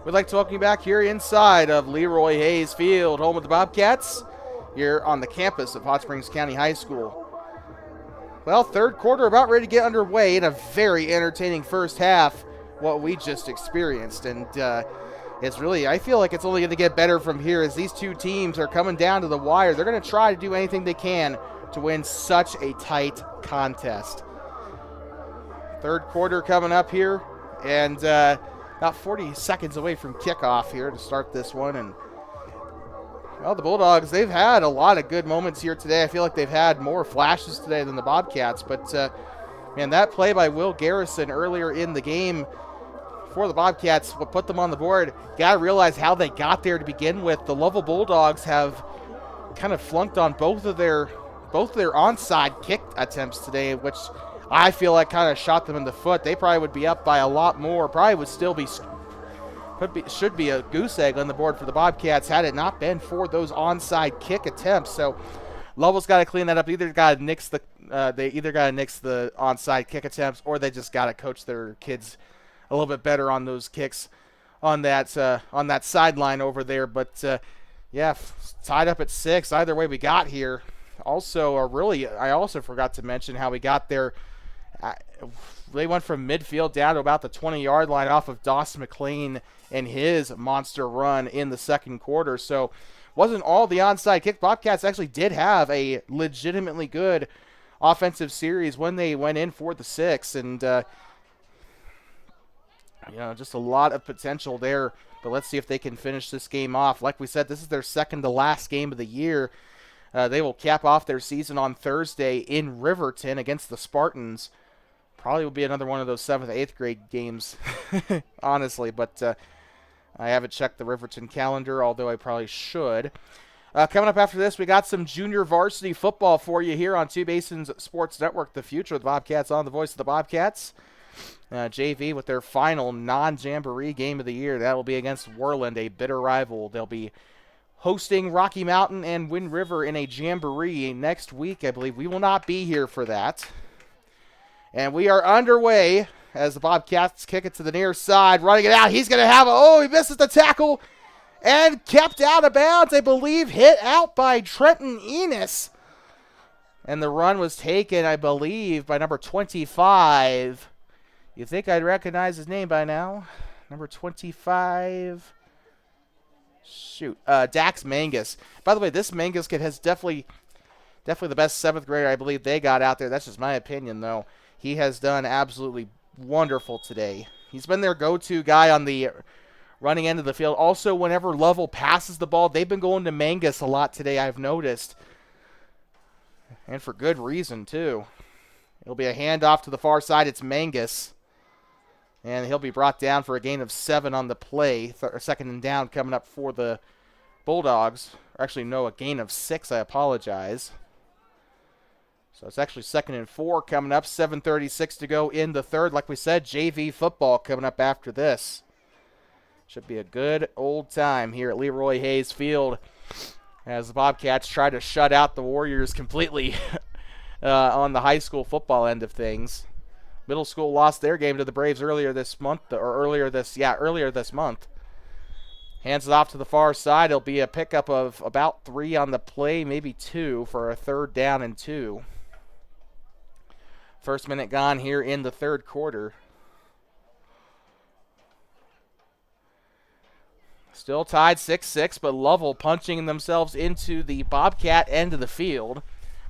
S1: We'd like to welcome you back here inside of LeRoy Hayes Field, home of the Bobcats, here on the campus of Hot Springs County High School. Well, third quarter about ready to get underway in a very entertaining first half, what we just experienced. And it's really, I feel like it's only going to get better from here as these two teams are coming down to the wire. They're going to try to do anything they can to win such a tight contest. Third quarter coming up here, and about 40 seconds away from kickoff here to start this one. And well, the Bulldogs, they've had a lot of good moments here today. I feel like they've had more flashes today than the Bobcats. But, man, that play by Will Garrison earlier in the game for the Bobcats, what put them on the board, got to realize how they got there to begin with. The Lovell Bulldogs have kind of flunked on both of their onside kick attempts today, which I feel like kind of shot them in the foot. They probably would be up by a lot more. Probably would still be, should be a goose egg on the board for the Bobcats had it not been for those onside kick attempts. So Lovell's got to clean that up. They either got to nix the onside kick attempts, or they just got to coach their kids a little bit better on those kicks on that sideline over there. But yeah, tied up at 6. Either way we got here. Also, I also forgot to mention how we got there. They went from midfield down to about the 20-yard line off of Dawson McLean and his monster run in the second quarter. So wasn't all the onside kick. Bobcats actually did have a legitimately good offensive series when they went in for the 6. And, just a lot of potential there. But let's see if they can finish this game off. Like we said, this is their second to last game of the year. They will cap off their season on Thursday in Riverton against the Spartans. Probably will be another one of those 7th, 8th grade games, honestly. But I haven't checked the Riverton calendar, although I probably should. Coming up after this, we got some junior varsity football for you here on Two Basins Sports Network. The future of the Bobcats on the voice of the Bobcats. JV with their final non-jamboree game of the year. That will be against Worland, a bitter rival. They'll be hosting Rocky Mountain and Wind River in a jamboree next week. I believe we will not be here for that. And we are underway as the Bobcats kick it to the near side, running it out. He's going to have he misses the tackle and kept out of bounds, I believe, hit out by Trenton Enos. And the run was taken, I believe, by number 25. You think I'd recognize his name by now? Number 25. Shoot. Dax Mangus. By the way, this Mangus kid has definitely the best 7th grader I believe they got out there. That's just my opinion, though. He has done absolutely wonderful today. He's been their go-to guy on the running end of the field. Also, whenever Lovell passes the ball, they've been going to Mangus a lot today, I've noticed. And for good reason, too. It'll be a handoff to the far side. It's Mangus. And he'll be brought down for a gain of 7 on the play. Second and down coming up for the Bulldogs. Or actually, no, a gain of 6. I apologize. So it's actually 2nd and 4 coming up. 7:36 to go in the third. Like we said, JV football coming up after this. Should be a good old time here at LeRoy Hayes Field as the Bobcats try to shut out the Warriors completely on the high school football end of things. Middle school lost their game to the Braves earlier this month. Earlier this month. Hands it off to the far side. It'll be a pickup of about 3 on the play, maybe 2 for a 3rd down and 2. First minute gone here in the third quarter. Still tied 6-6, but Lovell punching themselves into the Bobcat end of the field.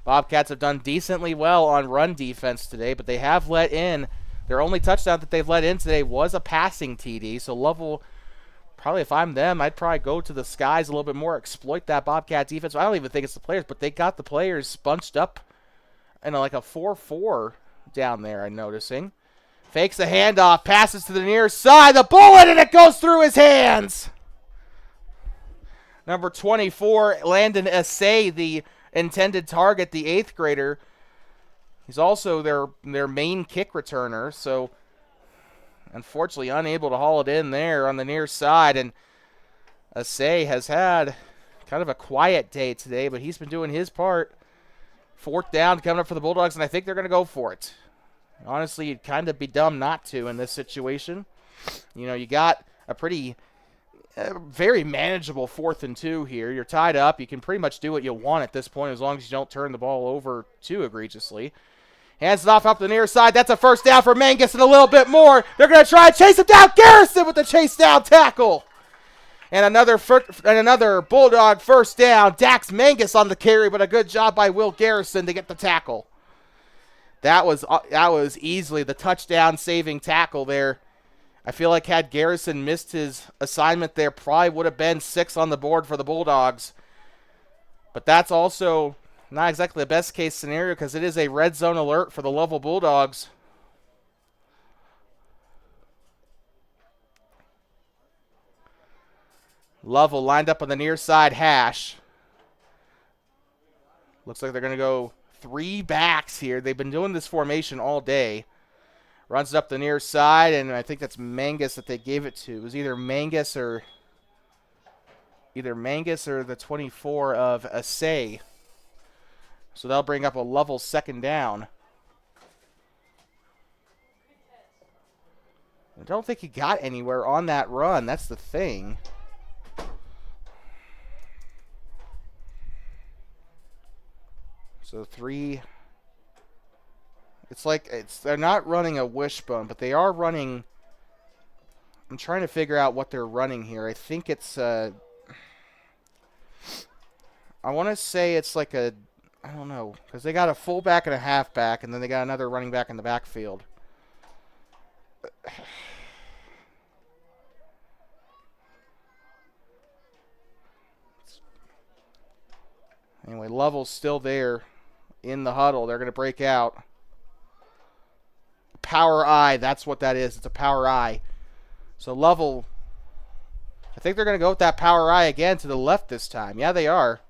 S1: Bobcats have done decently well on run defense today, but they have let in. Their only touchdown that they've let in today was a passing TD. So Lovell, probably if I'm them, I'd probably go to the skies a little bit more, exploit that Bobcat defense. I don't even think it's the players, but they got the players bunched up in like a 4-4 down there, I'm noticing. Fakes the handoff, passes to the near side, the bullet, and it goes through his hands. Number 24, Landon Essay, the intended target, the 8th grader. He's also their main kick returner, so unfortunately unable to haul it in there on the near side. And Essay has had kind of a quiet day today, but he's been doing his part. 4th down coming up for the Bulldogs, and I think they're going to go for it. Honestly, you'd kind of be dumb not to in this situation. You know, you got a pretty very manageable 4th and 2 here. You're tied up. You can pretty much do what you want at this point as long as you don't turn the ball over too egregiously. Hands it off up the near side. That's a first down for Mangus and a little bit more. They're going to try and chase him down. Garrison with the chase down tackle. And another Bulldog first down. Dax Mangus on the carry, but a good job by Will Garrison to get the tackle. That was easily the touchdown saving tackle there. I feel like had Garrison missed his assignment there, probably would have been 6 on the board for the Bulldogs. But that's also not exactly the best case scenario because it is a red zone alert for the Lovell Bulldogs. Lovell lined up on the near side hash. Looks like they're going to go 3 backs here. They've been doing this formation all day. Runs it up the near side, and I think that's Mangus that they gave it to. It was either Mangus or the 24 of Assay. So they'll bring up a Lovell second down. I don't think he got anywhere on that run. That's the thing. So 3. It's like they're not running a wishbone, but they are running. I'm trying to figure out what they're running here. I think it's I want to say it's like I don't know, because they got a fullback and a halfback, and then they got another running back in the backfield. Anyway, Lovell's still there in the huddle. They're going to break out. Power I, that's what that is. It's a power I. So Lovell, I think they're going to go with that power I again to the left this time. Yeah, they are.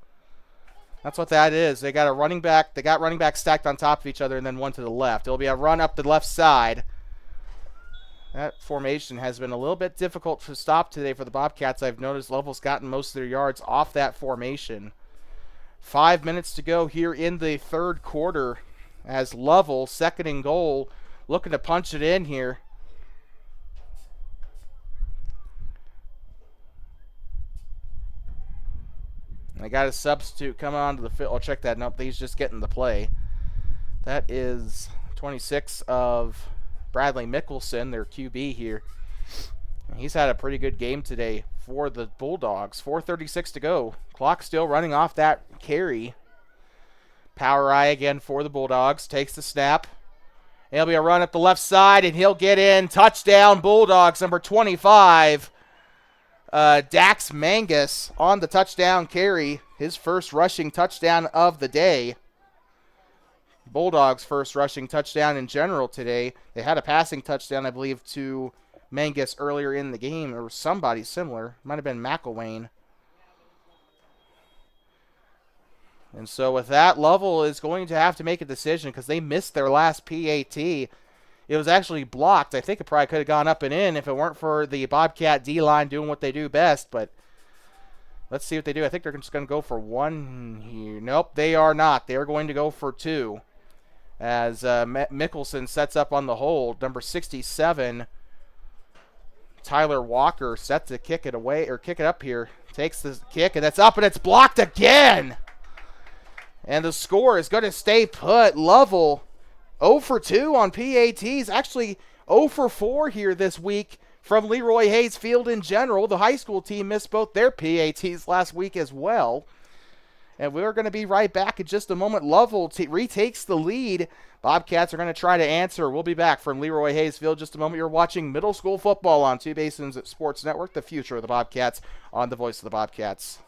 S1: That's what that is. They got a running back. They got running backs stacked on top of each other and then one to the left. It'll be a run up the left side. That formation has been a little bit difficult to stop today for the Bobcats. I've noticed Lovell's gotten most of their yards off that formation. 5 minutes to go here in the third quarter as Lovell, 2nd and goal, looking to punch it in here. I got a substitute coming onto the field. I'll check that. Nope, he's just getting the play. That is 26 of Bradley Mickelson, their QB here. He's had a pretty good game today for the Bulldogs. 4:36 to go. Clock still running off that carry. Power I again for the Bulldogs. Takes the snap. It'll be a run up the left side, and he'll get in. Touchdown, Bulldogs, number 25. Dax Mangus on the touchdown carry. His first rushing touchdown of the day. Bulldogs' first rushing touchdown in general today. They had a passing touchdown, I believe, to Mangus earlier in the game, or somebody similar. Might have been McElwain. And so with that, Lovell is going to have to make a decision because they missed their last PAT. It was actually blocked. I think it probably could have gone up and in if it weren't for the Bobcat D-line doing what they do best. But let's see what they do. I think they're just going to go for 1 here. Nope, they are not. They are going to go for 2 as Mickelson sets up on the hold. Number 67, Tyler Walker, set to kick it away or kick it up here. Takes the kick, and that's up, and it's blocked again. And the score is going to stay put. Lovell 0 for 2 on PATs. Actually 0 for 4 here this week from LeRoy Hayes Field in general. The high school team missed both their PATs last week as well. And we're going to be right back in just a moment. Lovell retakes the lead. Bobcats are going to try to answer. We'll be back from LeRoy Hayes Field in just a moment. You're watching middle school football on Two Basins Sports Network, the future of the Bobcats, on the voice of the Bobcats.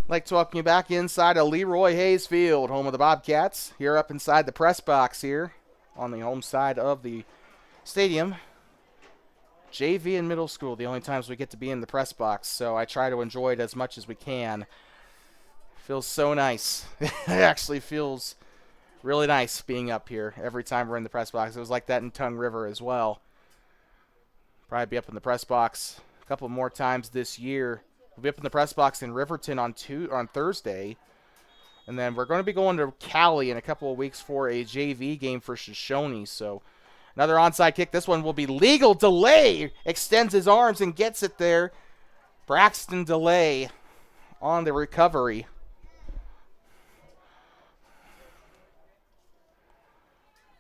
S1: I'd like to welcome you back inside of LeRoy Hayes Field, home of the Bobcats. Here up inside the press box here on the home side of the stadium. JV and middle school, the only times we get to be in the press box, so I try to enjoy it as much as we can. Feels so nice. It actually feels Really nice being up here every time we're in the press box. It was like that in Tongue River as well. Probably be up in the press box a couple more times this year. We'll be up in the press box in Riverton on Thursday. And then we're going to be going to Cali in a couple of weeks for a JV game for Shoshone. So another onside kick. This one will be legal. Delay extends his arms and gets it there. Braxton Delay on the recovery.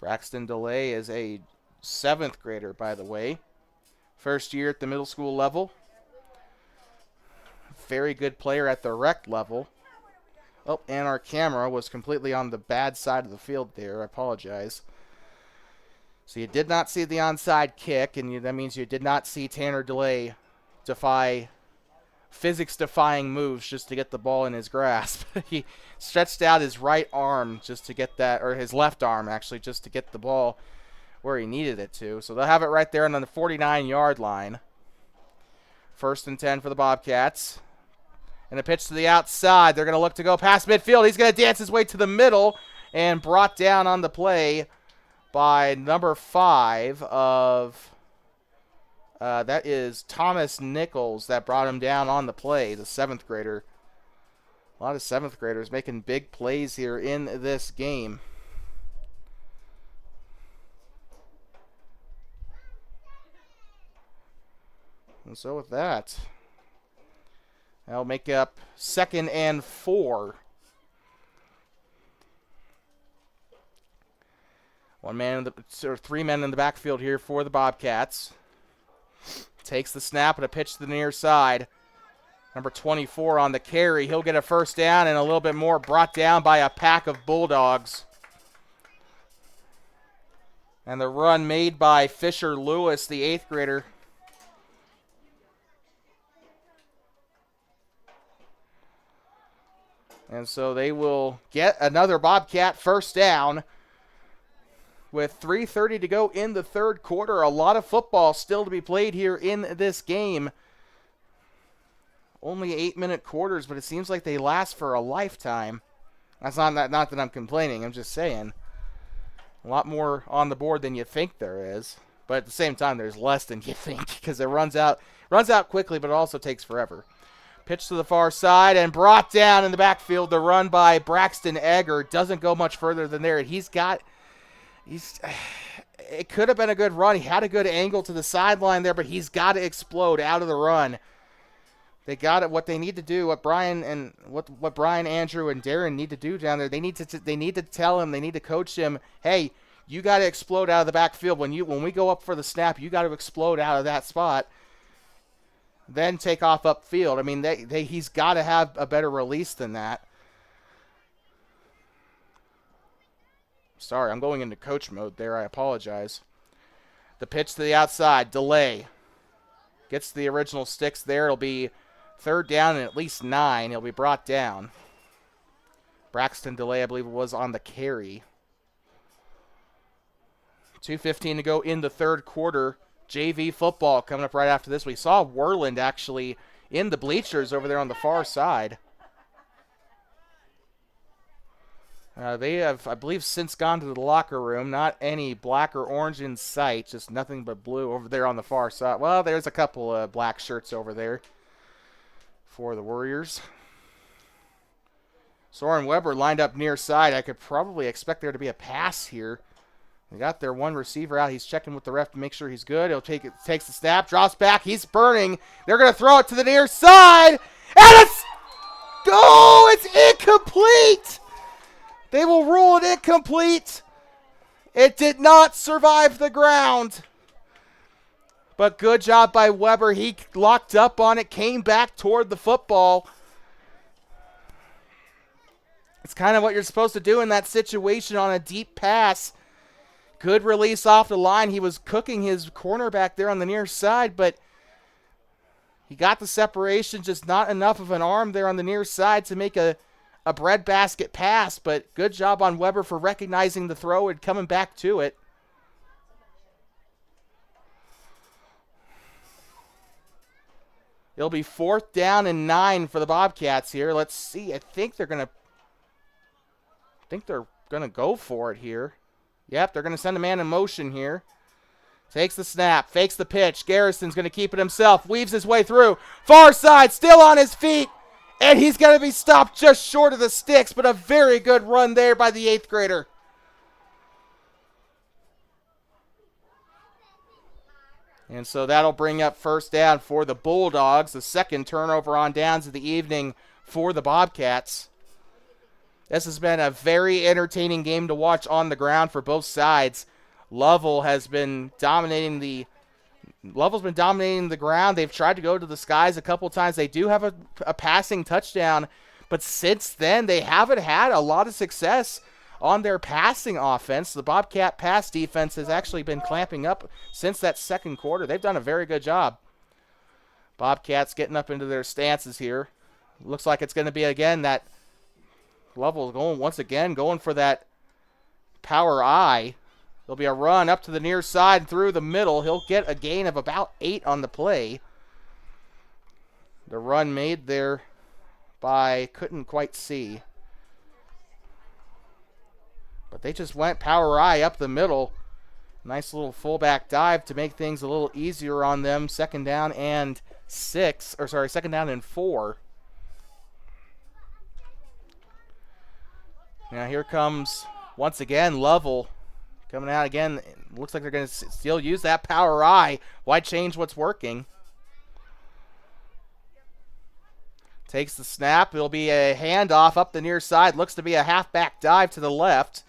S1: Braxton Delay is a 7th grader, by the way. First year at the middle school level. Very good player at the rec level. Oh, and our camera was completely on the bad side of the field there. I apologize. So you did not see the onside kick, and that means you did not see Tanner Delay defy physics-defying moves just to get the ball in his grasp. He stretched out his right arm just to get that, or his left arm actually, just to get the ball where he needed it to. So they'll have it right there on the 49-yard line. 1st and 10 for the Bobcats. And a pitch to the outside. They're going to look to go past midfield. He's going to dance his way to the middle and brought down on the play by number 5 of... that is Thomas Nichols that brought him down on the play, the 7th grader. A lot of 7th graders making big plays here in this game. And so with that, that'll make up 2nd and 4. 3 men in the backfield here for the Bobcats. Takes the snap and a pitch to the near side. Number 24 on the carry. He'll get a 1st down and a little bit more, brought down by a pack of Bulldogs. And the run made by Fisher Lewis, the 8th grader. And so they will get another Bobcat 1st down. With 3:30 to go in the 3rd quarter, a lot of football still to be played here in this game. Only 8-minute quarters, but it seems like they last for a lifetime. That's not that I'm complaining. I'm just saying. A lot more on the board than you think there is. But at the same time, there's less than you think because it runs out quickly, but it also takes forever. Pitch to the far side and brought down in the backfield. The run by Braxton Egger doesn't go much further than there. It could have been a good run. He had a good angle to the sideline there, but he's got to explode out of the run. They got it. What they need to do, what Brian, Andrew, and Darren need to do down there. They need to tell him. They need to coach him. Hey, you got to explode out of the backfield when we go up for the snap. You got to explode out of that spot. Then take off upfield. I mean, he's got to have a better release than that. Sorry, I'm going into coach mode there. I apologize. The pitch to the outside. Delay. Gets the original sticks there. It'll be 3rd down and at least 9. He'll be brought down. Braxton Delay, I believe it was, on the carry. 2:15 to go in the 3rd quarter. JV football coming up right after this. We saw Worland actually in the bleachers over there on the far side. They have, I believe, since gone to the locker room. Not any black or orange in sight. Just nothing but blue over there on the far side. Well, there's a couple of black shirts over there for the Warriors. Soren Weber lined up near side. I could probably expect there to be a pass here. They got their one receiver out. He's checking with the ref to make sure he's good. He'll take it, takes the snap, drops back. He's burning. They're going to throw it to the near side. And it's incomplete. They will rule it incomplete. It did not survive the ground. But good job by Weber. He locked up on it, came back toward the football. It's kind of what you're supposed to do in that situation on a deep pass. Good release off the line. He was cooking his cornerback there on the near side, but he got the separation, just not enough of an arm there on the near side to make a breadbasket pass. But good job on Weber for recognizing the throw and coming back to it. It'll be 4th down and 9 for the Bobcats here. Let's see. I think they're going to go for it here. Yep, they're going to send a man in motion here. Takes the snap, fakes the pitch. Garrison's going to keep it himself, weaves his way through. Far side, still on his feet. And he's going to be stopped just short of the sticks, but a very good run there by the 8th grader. And so that'll bring up first down for the Bulldogs, the second turnover on downs of the evening for the Bobcats. This has been a very entertaining game to watch on the ground for both sides. Lovell's been dominating the ground. They've tried to go to the skies a couple times. They do have a passing touchdown, but since then they haven't had a lot of success on their passing offense. The Bobcat pass defense has actually been clamping up since that second quarter. They've done a very good job. Bobcats getting up into their stances here. Looks like it's going to be again that Lovell going for that power I. There'll be a run up to the near side and through the middle. He'll get a gain of about 8 on the play. The run made there by, couldn't quite see. But they just went power I up the middle. Nice little fullback dive to make things a little easier on them. Second down and 4. Now here comes, once again, Lovell coming out again. Looks like they're going to still use that power I. Why change what's working? Takes the snap. It'll be a handoff up the near side. Looks to be a halfback dive to the left.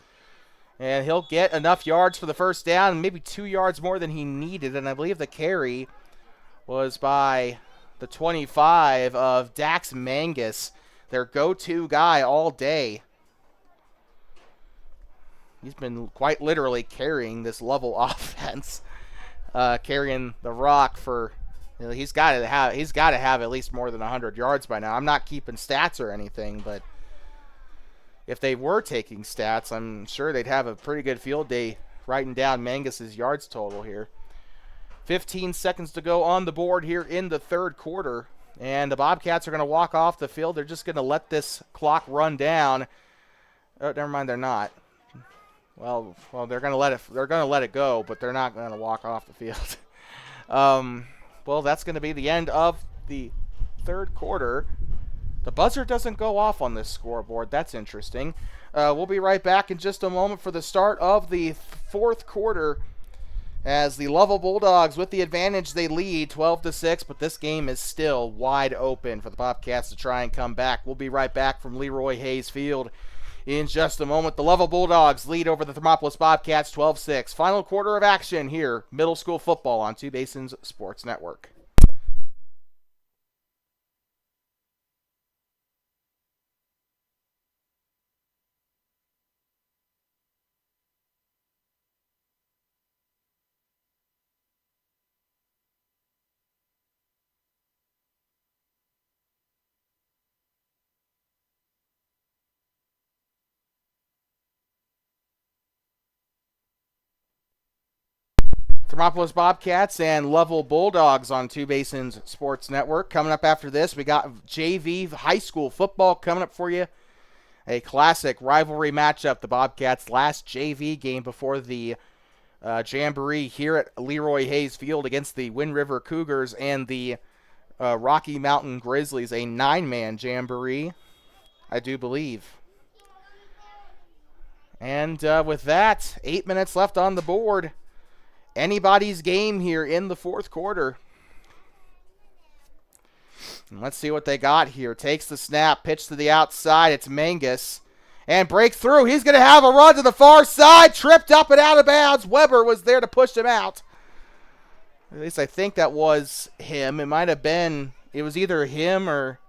S1: And he'll get enough yards for the first down, maybe 2 yards more than he needed. And I believe the carry was by the 25 of Dax Mangus, their go-to guy all day. He's been quite literally carrying this Lovell offense, carrying the rock for. He's got to have at least more than 100 yards by now. I'm not keeping stats or anything, but if they were taking stats, I'm sure they'd have a pretty good field day writing down Mangus's yards total here. 15 seconds to go on the board here in the third quarter, and the Bobcats are going to walk off the field. They're just going to let this clock run down. Oh, never mind, they're not. Well, they're going to let it. They're going to let it go, but they're not going to walk off the field. Well, that's going to be the end of the third quarter. The buzzer doesn't go off on this scoreboard. That's interesting. We'll be right back in just a moment for the start of the fourth quarter, as the Lovell Bulldogs, with the advantage, they lead 12-6, but this game is still wide open for the Bobcats to try and come back. We'll be right back from LeRoy Hayes Field in just a moment. The Lovell Bulldogs lead over the Thermopolis Bobcats 12-6. Final quarter of action here, middle school football on Two Basins Sports Network. Thermopolis Bobcats and Lovell Bulldogs on Two Basins Sports Network. Coming up after this, we got JV high school football coming up for you. A classic rivalry matchup. The Bobcats' last JV game before the Jamboree here at LeRoy Hayes Field against the Wind River Cougars and the Rocky Mountain Grizzlies. A 9-man Jamboree, I do believe. And with that, 8 minutes left on the board. Anybody's game here in the fourth quarter. And let's see what they got here. Takes the snap, pitch to the outside. It's Mangus. And breaks through. He's going to have a run to the far side. Tripped up and out of bounds. Weber was there to push him out. At least I think that was him. It might have been. It was either him or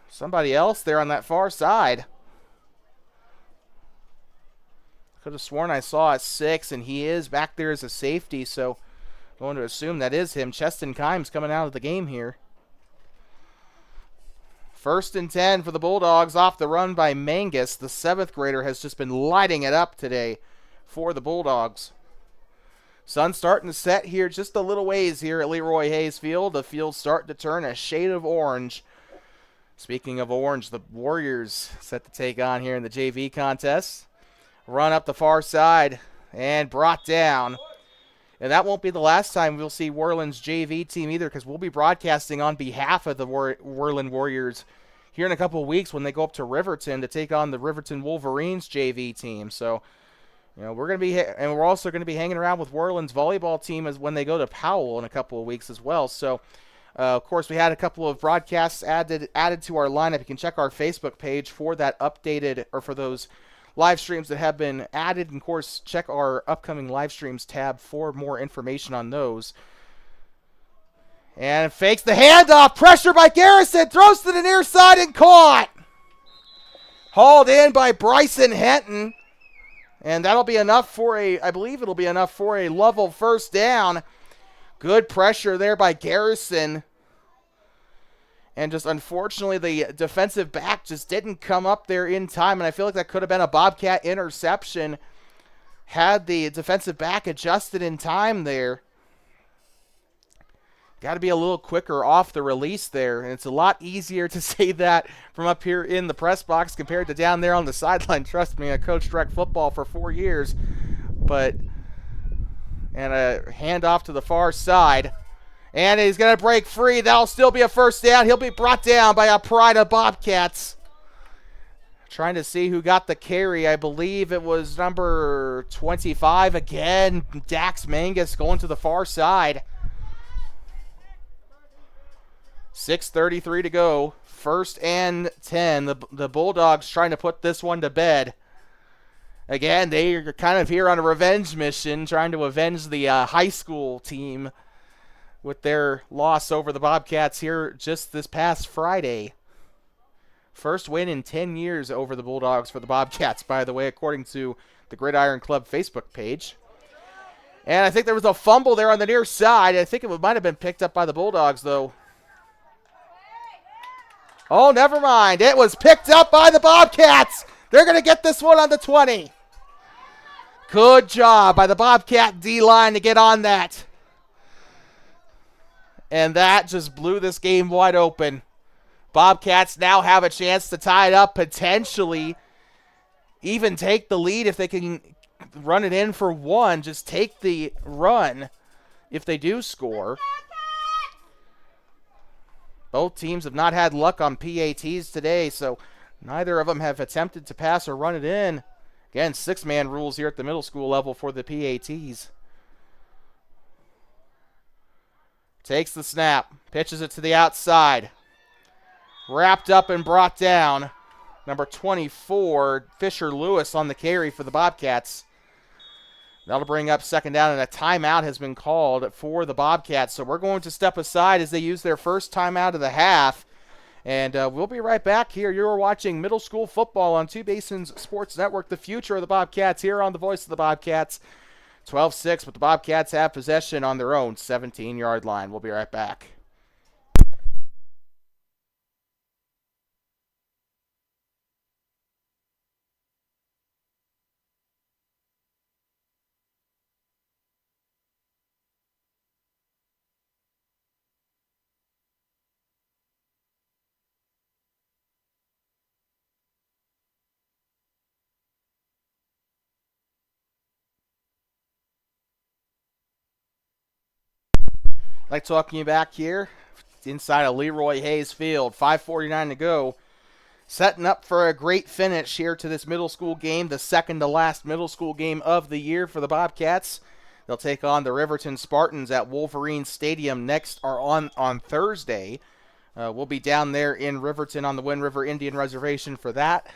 S1: somebody else there on that far side. Could have sworn I saw at 6, and he is back there as a safety, so I'm going to assume that is him. Cheston Kimes coming out of the game here. 1st and 10 for the Bulldogs off the run by Mangus. The 7th grader has just been lighting it up today for the Bulldogs. Sun's starting to set here just a little ways here at LeRoy Hayes Field. The field's starting to turn a shade of orange. Speaking of orange, the Warriors set to take on here in the JV contest. Run up the far side and brought down. And that won't be the last time we'll see Worland's JV team either, because we'll be broadcasting on behalf of the Worland Warriors here in a couple of weeks when they go up to Riverton to take on the Riverton Wolverines JV team. So, we're going to be, and we're also going to be hanging around with Worland's volleyball team as when they go to Powell in a couple of weeks as well. So, of course, we had a couple of broadcasts added to our lineup. You can check our Facebook page for that updated, or for those live streams that have been added. And, of course, check our upcoming live streams tab for more information on those. And fakes the handoff. Pressure by Garrison. Throws to the near side and caught. Hauled in by Bryson Henton. And that'll be enough for I believe it'll be enough for a Lovell first down. Good pressure there by Garrison. And just unfortunately, the defensive back just didn't come up there in time. And I feel like that could have been a Bobcat interception had the defensive back adjusted in time there. Got to be a little quicker off the release there. And it's a lot easier to say that from up here in the press box compared to down there on the sideline. Trust me, I coached rec football for 4 years. And a handoff to the far side. And he's going to break free. That'll still be a first down. He'll be brought down by a Pride of Bobcats. Trying to see who got the carry. I believe it was number 25 again. Dax Mangus going to the far side. 6:33 to go. 1st and 10. The Bulldogs trying to put this one to bed. Again, they are kind of here on a revenge mission, trying to avenge the high school team with their loss over the Bobcats here just this past Friday. First win in 10 years over the Bulldogs for the Bobcats, by the way, according to the Gridiron Club Facebook page. And I think there was a fumble there on the near side. I think it might have been picked up by the Bulldogs, though. Oh, never mind. It was picked up by the Bobcats. They're going to get this one on the 20. Good job by the Bobcat D-line to get on that. And that just blew this game wide open. Bobcats now have a chance to tie it up, potentially even take the lead if they can run it in for one. Just take the run if they do score. Both teams have not had luck on PATs today, so neither of them have attempted to pass or run it in. Again, 6-man rules here at the middle school level for the PATs. Takes the snap, pitches it to the outside. Wrapped up and brought down. Number 24, Fisher Lewis on the carry for the Bobcats. That'll bring up second down, and a timeout has been called for the Bobcats. So we're going to step aside as they use their first timeout of the half. And we'll be right back here. You're watching middle school football on Two Basins Sports Network. The future of the Bobcats here on the Voice of the Bobcats. 12-6, but the Bobcats have possession on their own 17-yard line. We'll be right back. I'd like to welcome you back here inside of LeRoy Hayes Field. 5:49 to go. Setting up for a great finish here to this middle school game, the second to last middle school game of the year for the Bobcats. They'll take on the Riverton Spartans at Wolverine Stadium on Thursday. We'll be down there in Riverton on the Wind River Indian Reservation for that.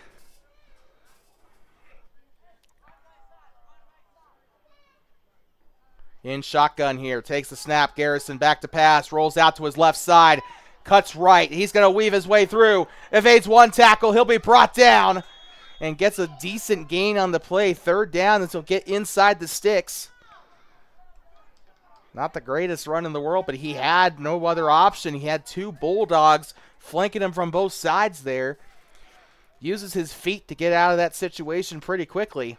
S1: In shotgun here, takes the snap. Garrison back to pass, rolls out to his left side, cuts right. He's going to weave his way through. Evades one tackle. He'll be brought down and gets a decent gain on the play. Third down, and he'll get inside the sticks. Not the greatest run in the world, but he had no other option. He had two Bulldogs flanking him from both sides there. Uses his feet to get out of that situation pretty quickly.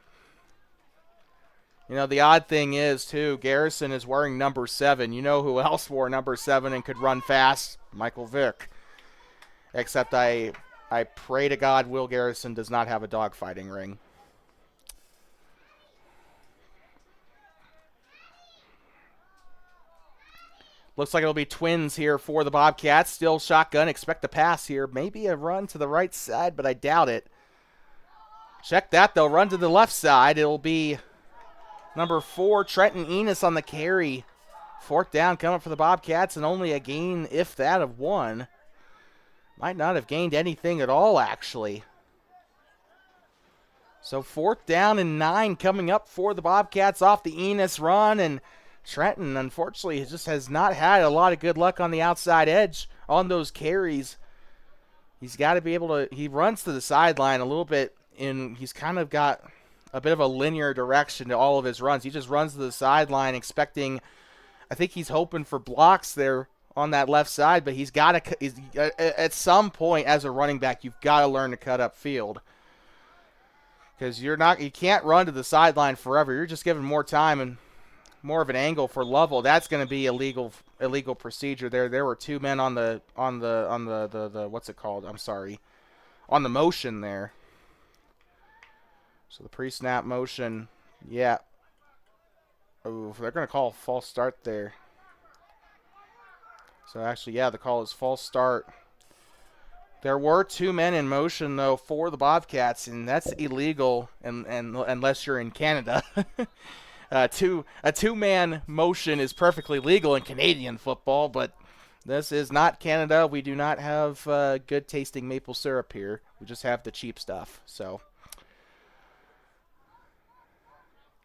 S1: You know, the odd thing is, too, Garrison is wearing number 7. You know who else wore number 7 and could run fast? Michael Vick. Except I pray to God Will Garrison does not have a dogfighting ring. Looks like it'll be twins here for the Bobcats. Still shotgun. Expect the pass here. Maybe a run to the right side, but I doubt it. Check that, though. Run to the left side. It'll be number 4, Trenton Enos on the carry. 4th down coming for the Bobcats, and only a gain, if that, of 1. Might not have gained anything at all, actually. So 4th down and 9 coming up for the Bobcats off the Enos run, and Trenton, unfortunately, just has not had a lot of good luck on the outside edge on those carries. He's got to be able to, he runs to the sideline a little bit, and he's kind of got a bit of a linear direction to all of his runs. He just runs to the sideline expecting, I think he's hoping for blocks there on that left side, but he's got to, at some point as a running back, you've got to learn to cut up field. Because you can't run to the sideline forever. You're just giving more time and more of an angle for Lovell. That's going to be illegal procedure there. There were 2 men on the what's it called? I'm sorry. On the motion there. So the pre-snap motion, yeah. Oh, they're going to call a false start there. So actually, yeah, the call is false start. There were 2 men in motion, though, for the Bobcats, and that's illegal and unless you're in Canada. A two-man motion is perfectly legal in Canadian football, but this is not Canada. We do not have good-tasting maple syrup here. We just have the cheap stuff. So,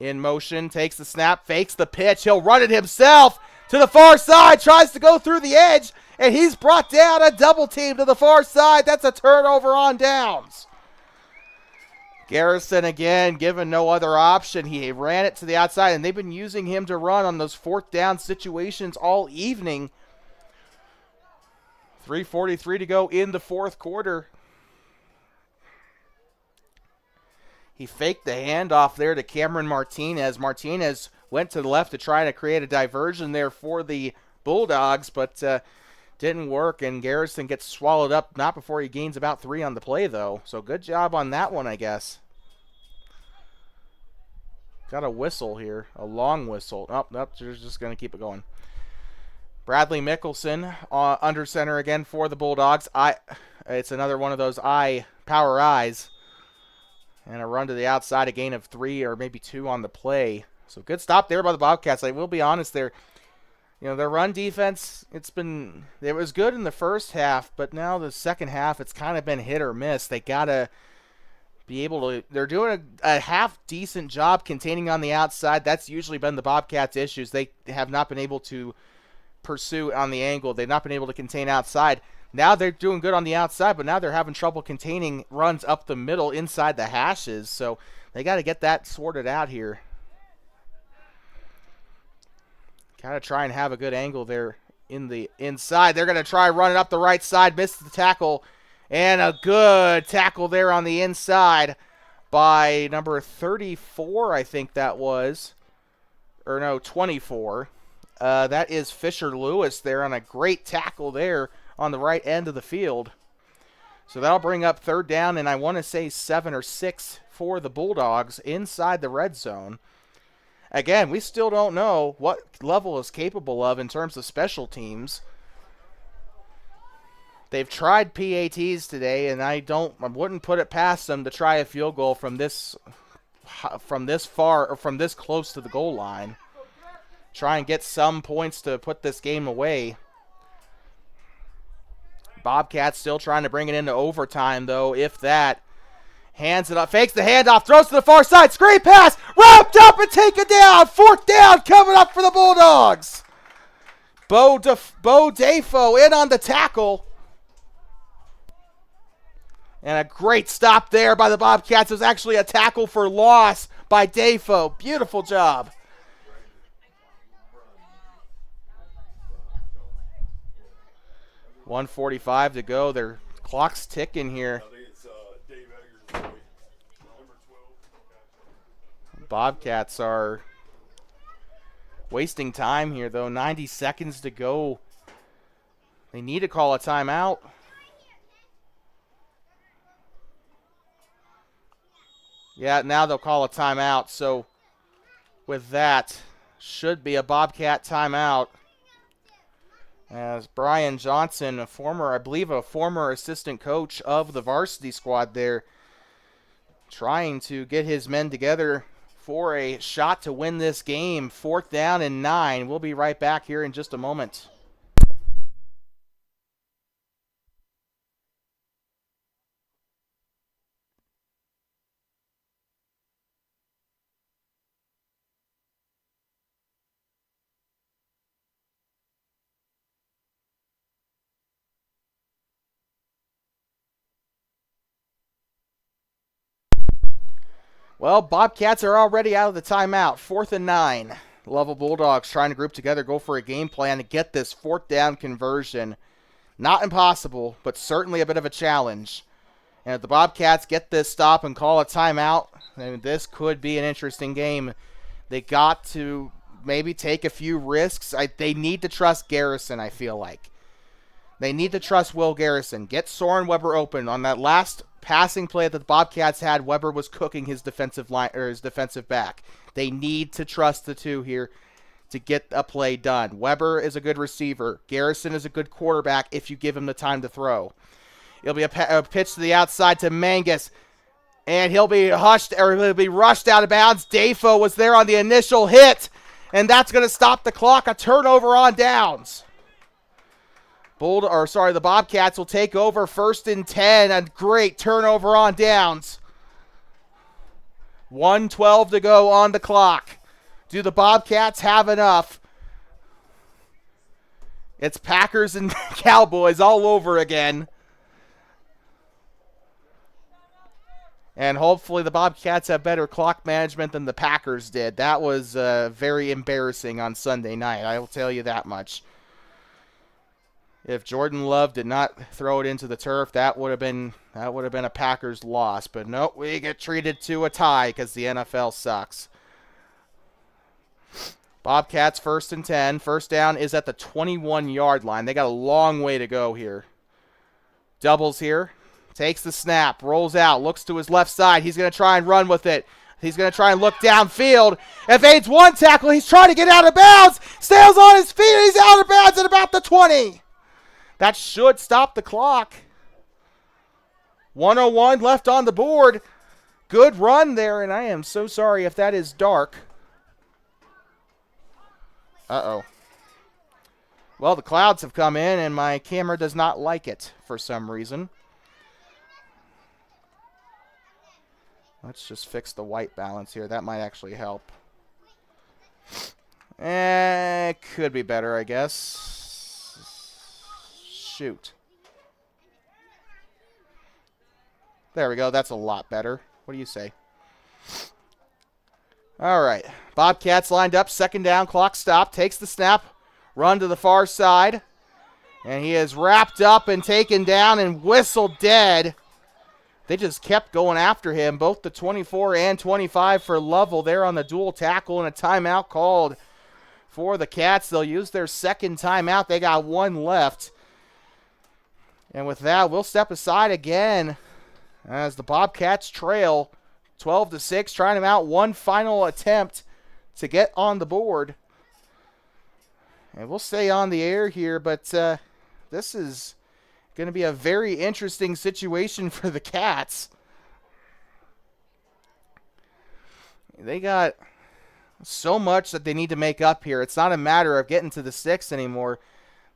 S1: in motion, takes the snap, fakes the pitch. He'll run it himself to the far side, tries to go through the edge, and he's brought down a double team to the far side. That's a turnover on downs. Garrison again, given no other option. He ran it to the outside, and they've been using him to run on those 4th down situations all evening. 3:43 to go in the 4th quarter. He faked the handoff there to Cameron Martinez. Martinez went to the left to try to create a diversion there for the Bulldogs, but didn't work, and Garrison gets swallowed up not before he gains about 3 on the play, though. So good job on that one, I guess. Got a whistle here, a long whistle. Oh, nope, they're just going to keep it going. Bradley Mickelson under center again for the Bulldogs. It's another one of those power eyes. And a run to the outside, a gain of 3 or maybe 2 on the play. So good stop there by the Bobcats. I will be honest there. You know, their run defense, it was good in the first half, but now the second half, it's kind of been hit or miss. They got to be able to, they're doing a half-decent job containing on the outside. That's usually been the Bobcats' issues. They have not been able to pursue on the angle. They've not been able to contain outside. Now they're doing good on the outside, but now they're having trouble containing runs up the middle inside the hashes. So they got to get that sorted out here. Got to try and have a good angle there in the inside. They're going to try running up the right side. Missed the tackle. And a good tackle there on the inside by number 34, I think that was. Or no, 24. That is Fisher Lewis there on a great tackle there on the right end of the field. So that'll bring up 3rd down, and I want to say 7 or 6 for the Bulldogs inside the red zone. Again, we still don't know what Lovell is capable of in terms of special teams. They've tried PATs today, and I wouldn't put it past them to try a field goal from this far or from this close to the goal line. Try and get some points to put this game away. Bobcats still trying to bring it into overtime, though, if that. Hands it up, fakes the handoff, throws to the far side, screen pass, wrapped up and taken down. 4th down coming up for the Bulldogs. Bo Defoe in on the tackle. And a great stop there by the Bobcats. It was actually a tackle for loss by Defoe. Beautiful job. .145 to go. Their clock's ticking here. Bobcats are wasting time here, though. 90 seconds to go. They need to call a timeout. Yeah, now they'll call a timeout. So with that, should be a Bobcat timeout. As Brian Johnson, I believe a former assistant coach of the varsity squad there, trying to get his men together for a shot to win this game. 4th down and 9. We'll be right back here in just a moment. Well, Bobcats are already out of the timeout. 4th and 9. Lovell Bulldogs trying to group together, go for a game plan to get this 4th down conversion. Not impossible, but certainly a bit of a challenge. And if the Bobcats get this stop and call a timeout, then this could be an interesting game. They got to maybe take a few risks. They need to trust Garrison, I feel like. They need to trust Will Garrison. Get Soren Weber open. On that last passing play that the Bobcats had, Weber was cooking his defensive line or his defensive back. They need to trust the two here to get a play done. Weber is a good receiver. Garrison is a good quarterback if you give him the time to throw. It'll be a pitch to the outside to Mangus, and he'll be rushed out of bounds. Dafo was there on the initial hit, and that's going to stop the clock. A turnover on downs. The Bobcats will take over 1st and 10. A great turnover on downs. 1:12 to go on the clock. Do the Bobcats have enough? It's Packers and Cowboys all over again. And hopefully the Bobcats have better clock management than the Packers did. That was very embarrassing on Sunday night. I will tell you that much. If Jordan Love did not throw it into the turf, that would have been a Packers loss. But nope, we get treated to a tie because the NFL sucks. Bobcats 1st and 10. First down is at the 21-yard line. They got a long way to go here. Doubles here. Takes the snap. Rolls out. Looks to his left side. He's going to try and run with it. He's going to try and look downfield. Evades one tackle. He's trying to get out of bounds. Stays on his feet. He's out of bounds at about the 20. That should stop the clock. 101 left on the board. Good run there, and I am so sorry if that is dark. Uh-oh. Well, the clouds have come in, and my camera does not like it for some reason. Let's just fix the white balance here. That might actually help. It could be better, I guess. Shoot. There we go. That's a lot better. What do you say? All right. Bobcats lined up. 2nd down. Clock stopped. Takes the snap. Run to the far side. And he is wrapped up and taken down and whistled dead. They just kept going after him. Both the 24 and 25 for Lovell there on the dual tackle, and a timeout called for the Cats. They'll use their 2nd timeout. They got one left. And with that, we'll step aside again as the Bobcats trail 12-6, trying to mount one final attempt to get on the board. And we'll stay on the air here, but this is going to be a very interesting situation for the Cats. They got so much that they need to make up here. It's not a matter of getting to the 6 anymore.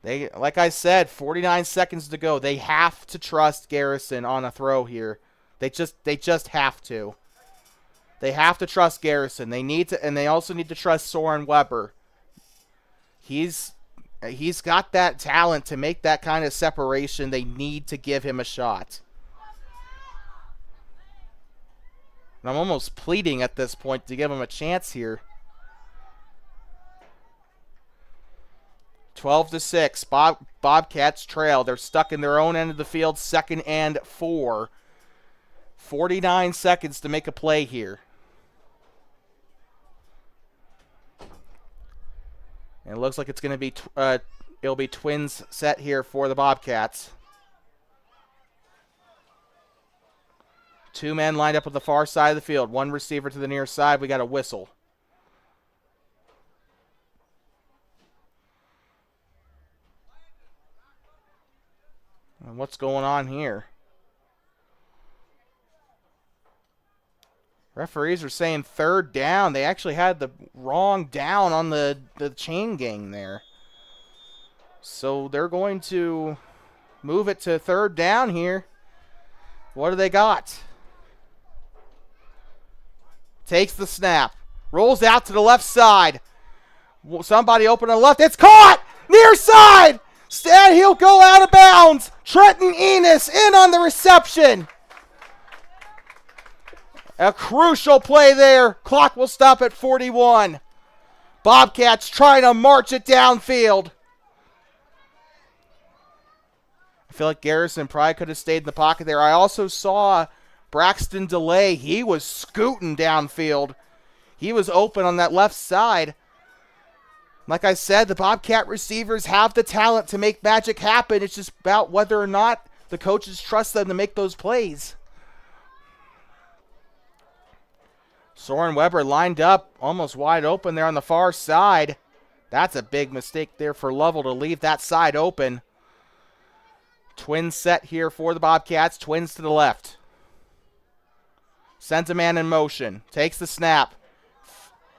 S1: They, like I said, 49 seconds to go. They have to trust Garrison on a throw here. They just have to. They have to trust Garrison. They need to, and they also need to trust Soren Weber. He's got that talent to make that kind of separation. They need to give him a shot. And I'm almost pleading at this point to give him a chance here. 12-6. Bobcats trail. They're stuck in their own end of the field. 2nd and 4. 49 seconds to make a play here. And it looks like it's going to be it'll be twins set here for the Bobcats. Two men lined up at the far side of the field. One receiver to the near side. We got a whistle. And what's going on here? Referees are saying third down. They actually had the wrong down on the chain gang there. So they're going to move it to third down here. What do they got? Takes the snap. Rolls out to the left side. Somebody open on the left. It's caught! Near side! And he'll go out of bounds. Trenton Enos in on the reception. A crucial play there. Clock will stop at 41. Bobcats trying to march it downfield. I feel like Garrison probably could have stayed in the pocket there. I also saw Braxton DeLay. He was scooting downfield. He was open on that left side. Like I said, the Bobcat receivers have the talent to make magic happen. It's just about whether or not the coaches trust them to make those plays. Soren Weber lined up almost wide open there on the far side. That's a big mistake there for Lovell to leave that side open. Twin set here for the Bobcats. Twins to the left. Sends a man in motion. Takes the snap.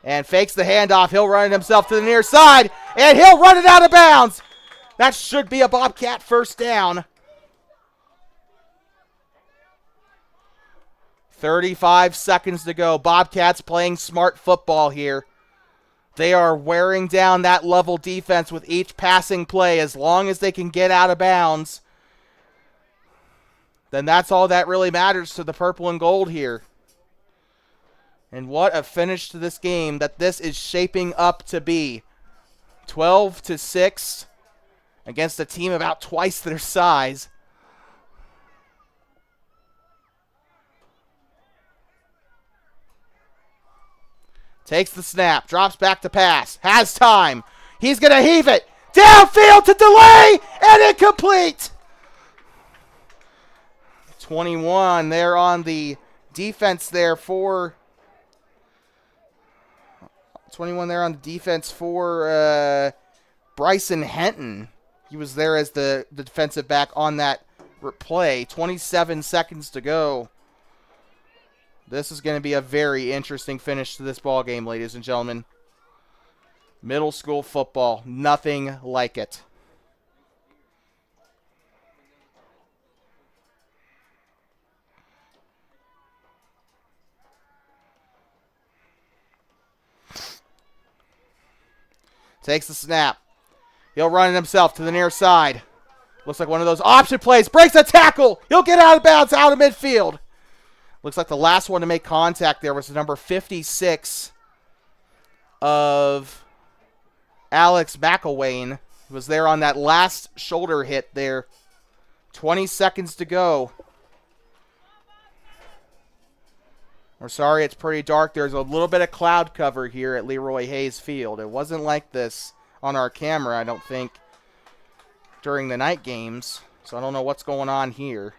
S1: And fakes the handoff. He'll run it himself to the near side. And he'll run it out of bounds. That should be a Bobcat first down. 35 seconds to go. Bobcats playing smart football here. They are wearing down that Lovell defense with each passing play. As long as they can get out of bounds, then that's all that really matters to the purple and gold here. And what a finish to this game that this is shaping up to be. 12-6 against a team about twice their size. Takes the snap, drops back to pass, has time. He's going to heave it. Downfield to DeLay, and incomplete. 21 there on the defense there for... 21 there on the defense for Bryson Henton. He was there as the defensive back on that play. 27 seconds to go. This is going to be a very interesting finish to this ball game, ladies and gentlemen. Middle school football, nothing like it. Takes the snap. He'll run it himself to the near side. Looks like one of those option plays. Breaks a tackle. He'll get out of bounds out of midfield. Looks like the last one to make contact there was the number 56 of Alex McElwain. He was there on that last shoulder hit there. 20 seconds to go. We're sorry, it's pretty dark. There's a little bit of cloud cover here at LeRoy Hayes Field. It wasn't like this on our camera, I don't think, during the night games. So I don't know what's going on here.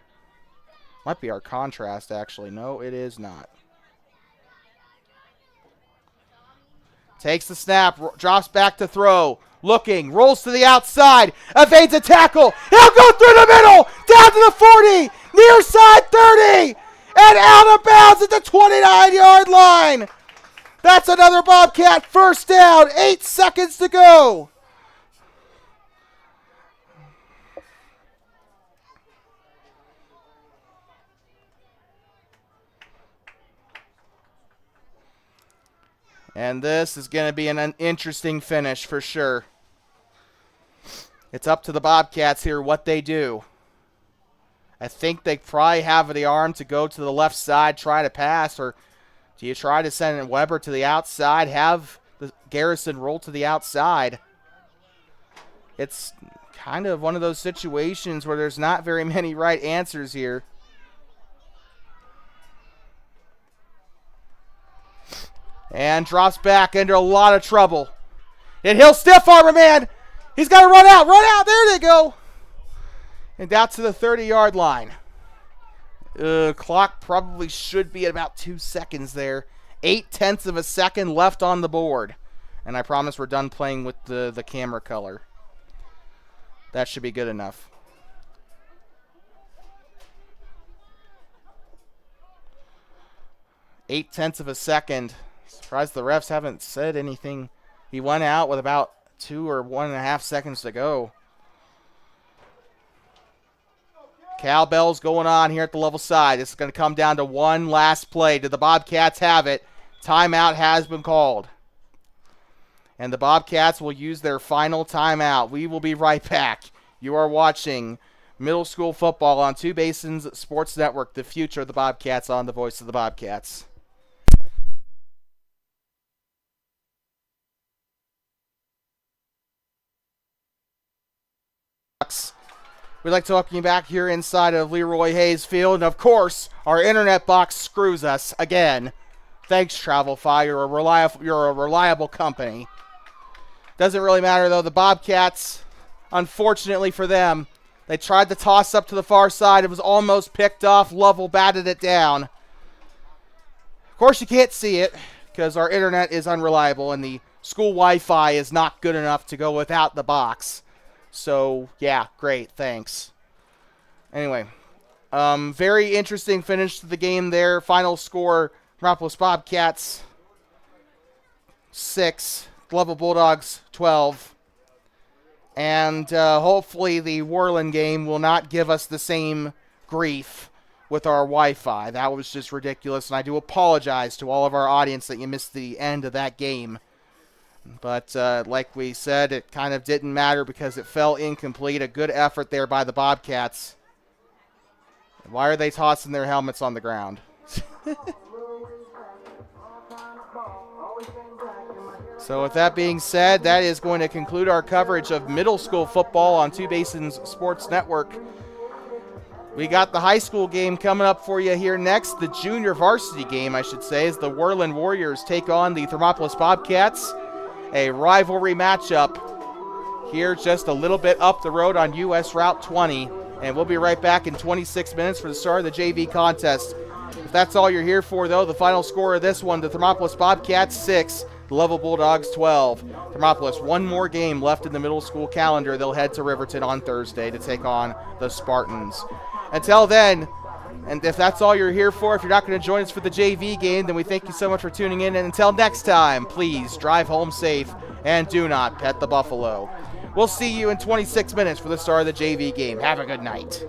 S1: Might be our contrast, actually. No, it is not. Takes the snap, drops back to throw. Looking, rolls to the outside, evades a tackle. He'll go through the middle, down to the 40, near side 30, and out of bounds at the 29-yard line. That's another Bobcat first down, 8 seconds to go. And this is going to be an interesting finish for sure. It's up to the Bobcats here what they do. I think they probably have the arm to go to the left side, try to pass, or do you try to send Weber to the outside, have the Garrison roll to the outside? It's kind of one of those situations where there's not very many right answers here. And drops back into a lot of trouble. And he'll stiff arm a man. He's got to run out. Run out. There they go. And out to the 30-yard line. Clock probably should be at about 2 seconds there. 0.8 of a second left on the board. And I promise we're done playing with the camera color. That should be good enough. Eight-tenths of a second. Surprised the refs haven't said anything. He went out with about 2 or 1.5 seconds to go. Cowbells going on here at the Lovell side. This is going to come down to one last play. Do the Bobcats have it? Timeout has been called. And the Bobcats will use their final timeout. We will be right back. You are watching middle school football on Two Basins Sports Network. The future of the Bobcats on the Voice of the Bobcats. We'd like to welcome you back here inside of LeRoy Hayes Field. And, of course, our internet box screws us again. Thanks, TravelFi. You're a reliable company. Doesn't really matter, though. The Bobcats, unfortunately for them, they tried to toss up to the far side. It was almost picked off. Lovell batted it down. Of course, you can't see it because our internet is unreliable and the school Wi-Fi is not good enough to go without the box. So, yeah, great, thanks. Anyway, very interesting finish to the game there. Final score, Thermopolis Bobcats 6, Lovell Bulldogs 12. And hopefully the Worland game will not give us the same grief with our Wi-Fi. That was just ridiculous, and I do apologize to all of our audience that you missed the end of that game. But like we said, it kind of didn't matter because it fell incomplete. A good effort there by the Bobcats. Why are they tossing their helmets on the ground? So with that being said, that is going to conclude our coverage of middle school football on Two Basins Sports Network. We got the high school game coming up for you here next. The junior varsity game, I should say, as the Worland Warriors take on the Thermopolis Bobcats. A rivalry matchup here just a little bit up the road on US Route 20. And we'll be right back in 26 minutes for the start of the JV contest. If that's all you're here for, though, the final score of this one, the Thermopolis Bobcats 6, the Lovell Bulldogs 12. Thermopolis, one more game left in the middle school calendar. They'll head to Riverton on Thursday to take on the Spartans. Until then, and if that's all you're here for, if you're not going to join us for the JV game, then we thank you so much for tuning in. And until next time, please drive home safe and do not pet the buffalo. We'll see you in 26 minutes for the start of the JV game. Have a good night.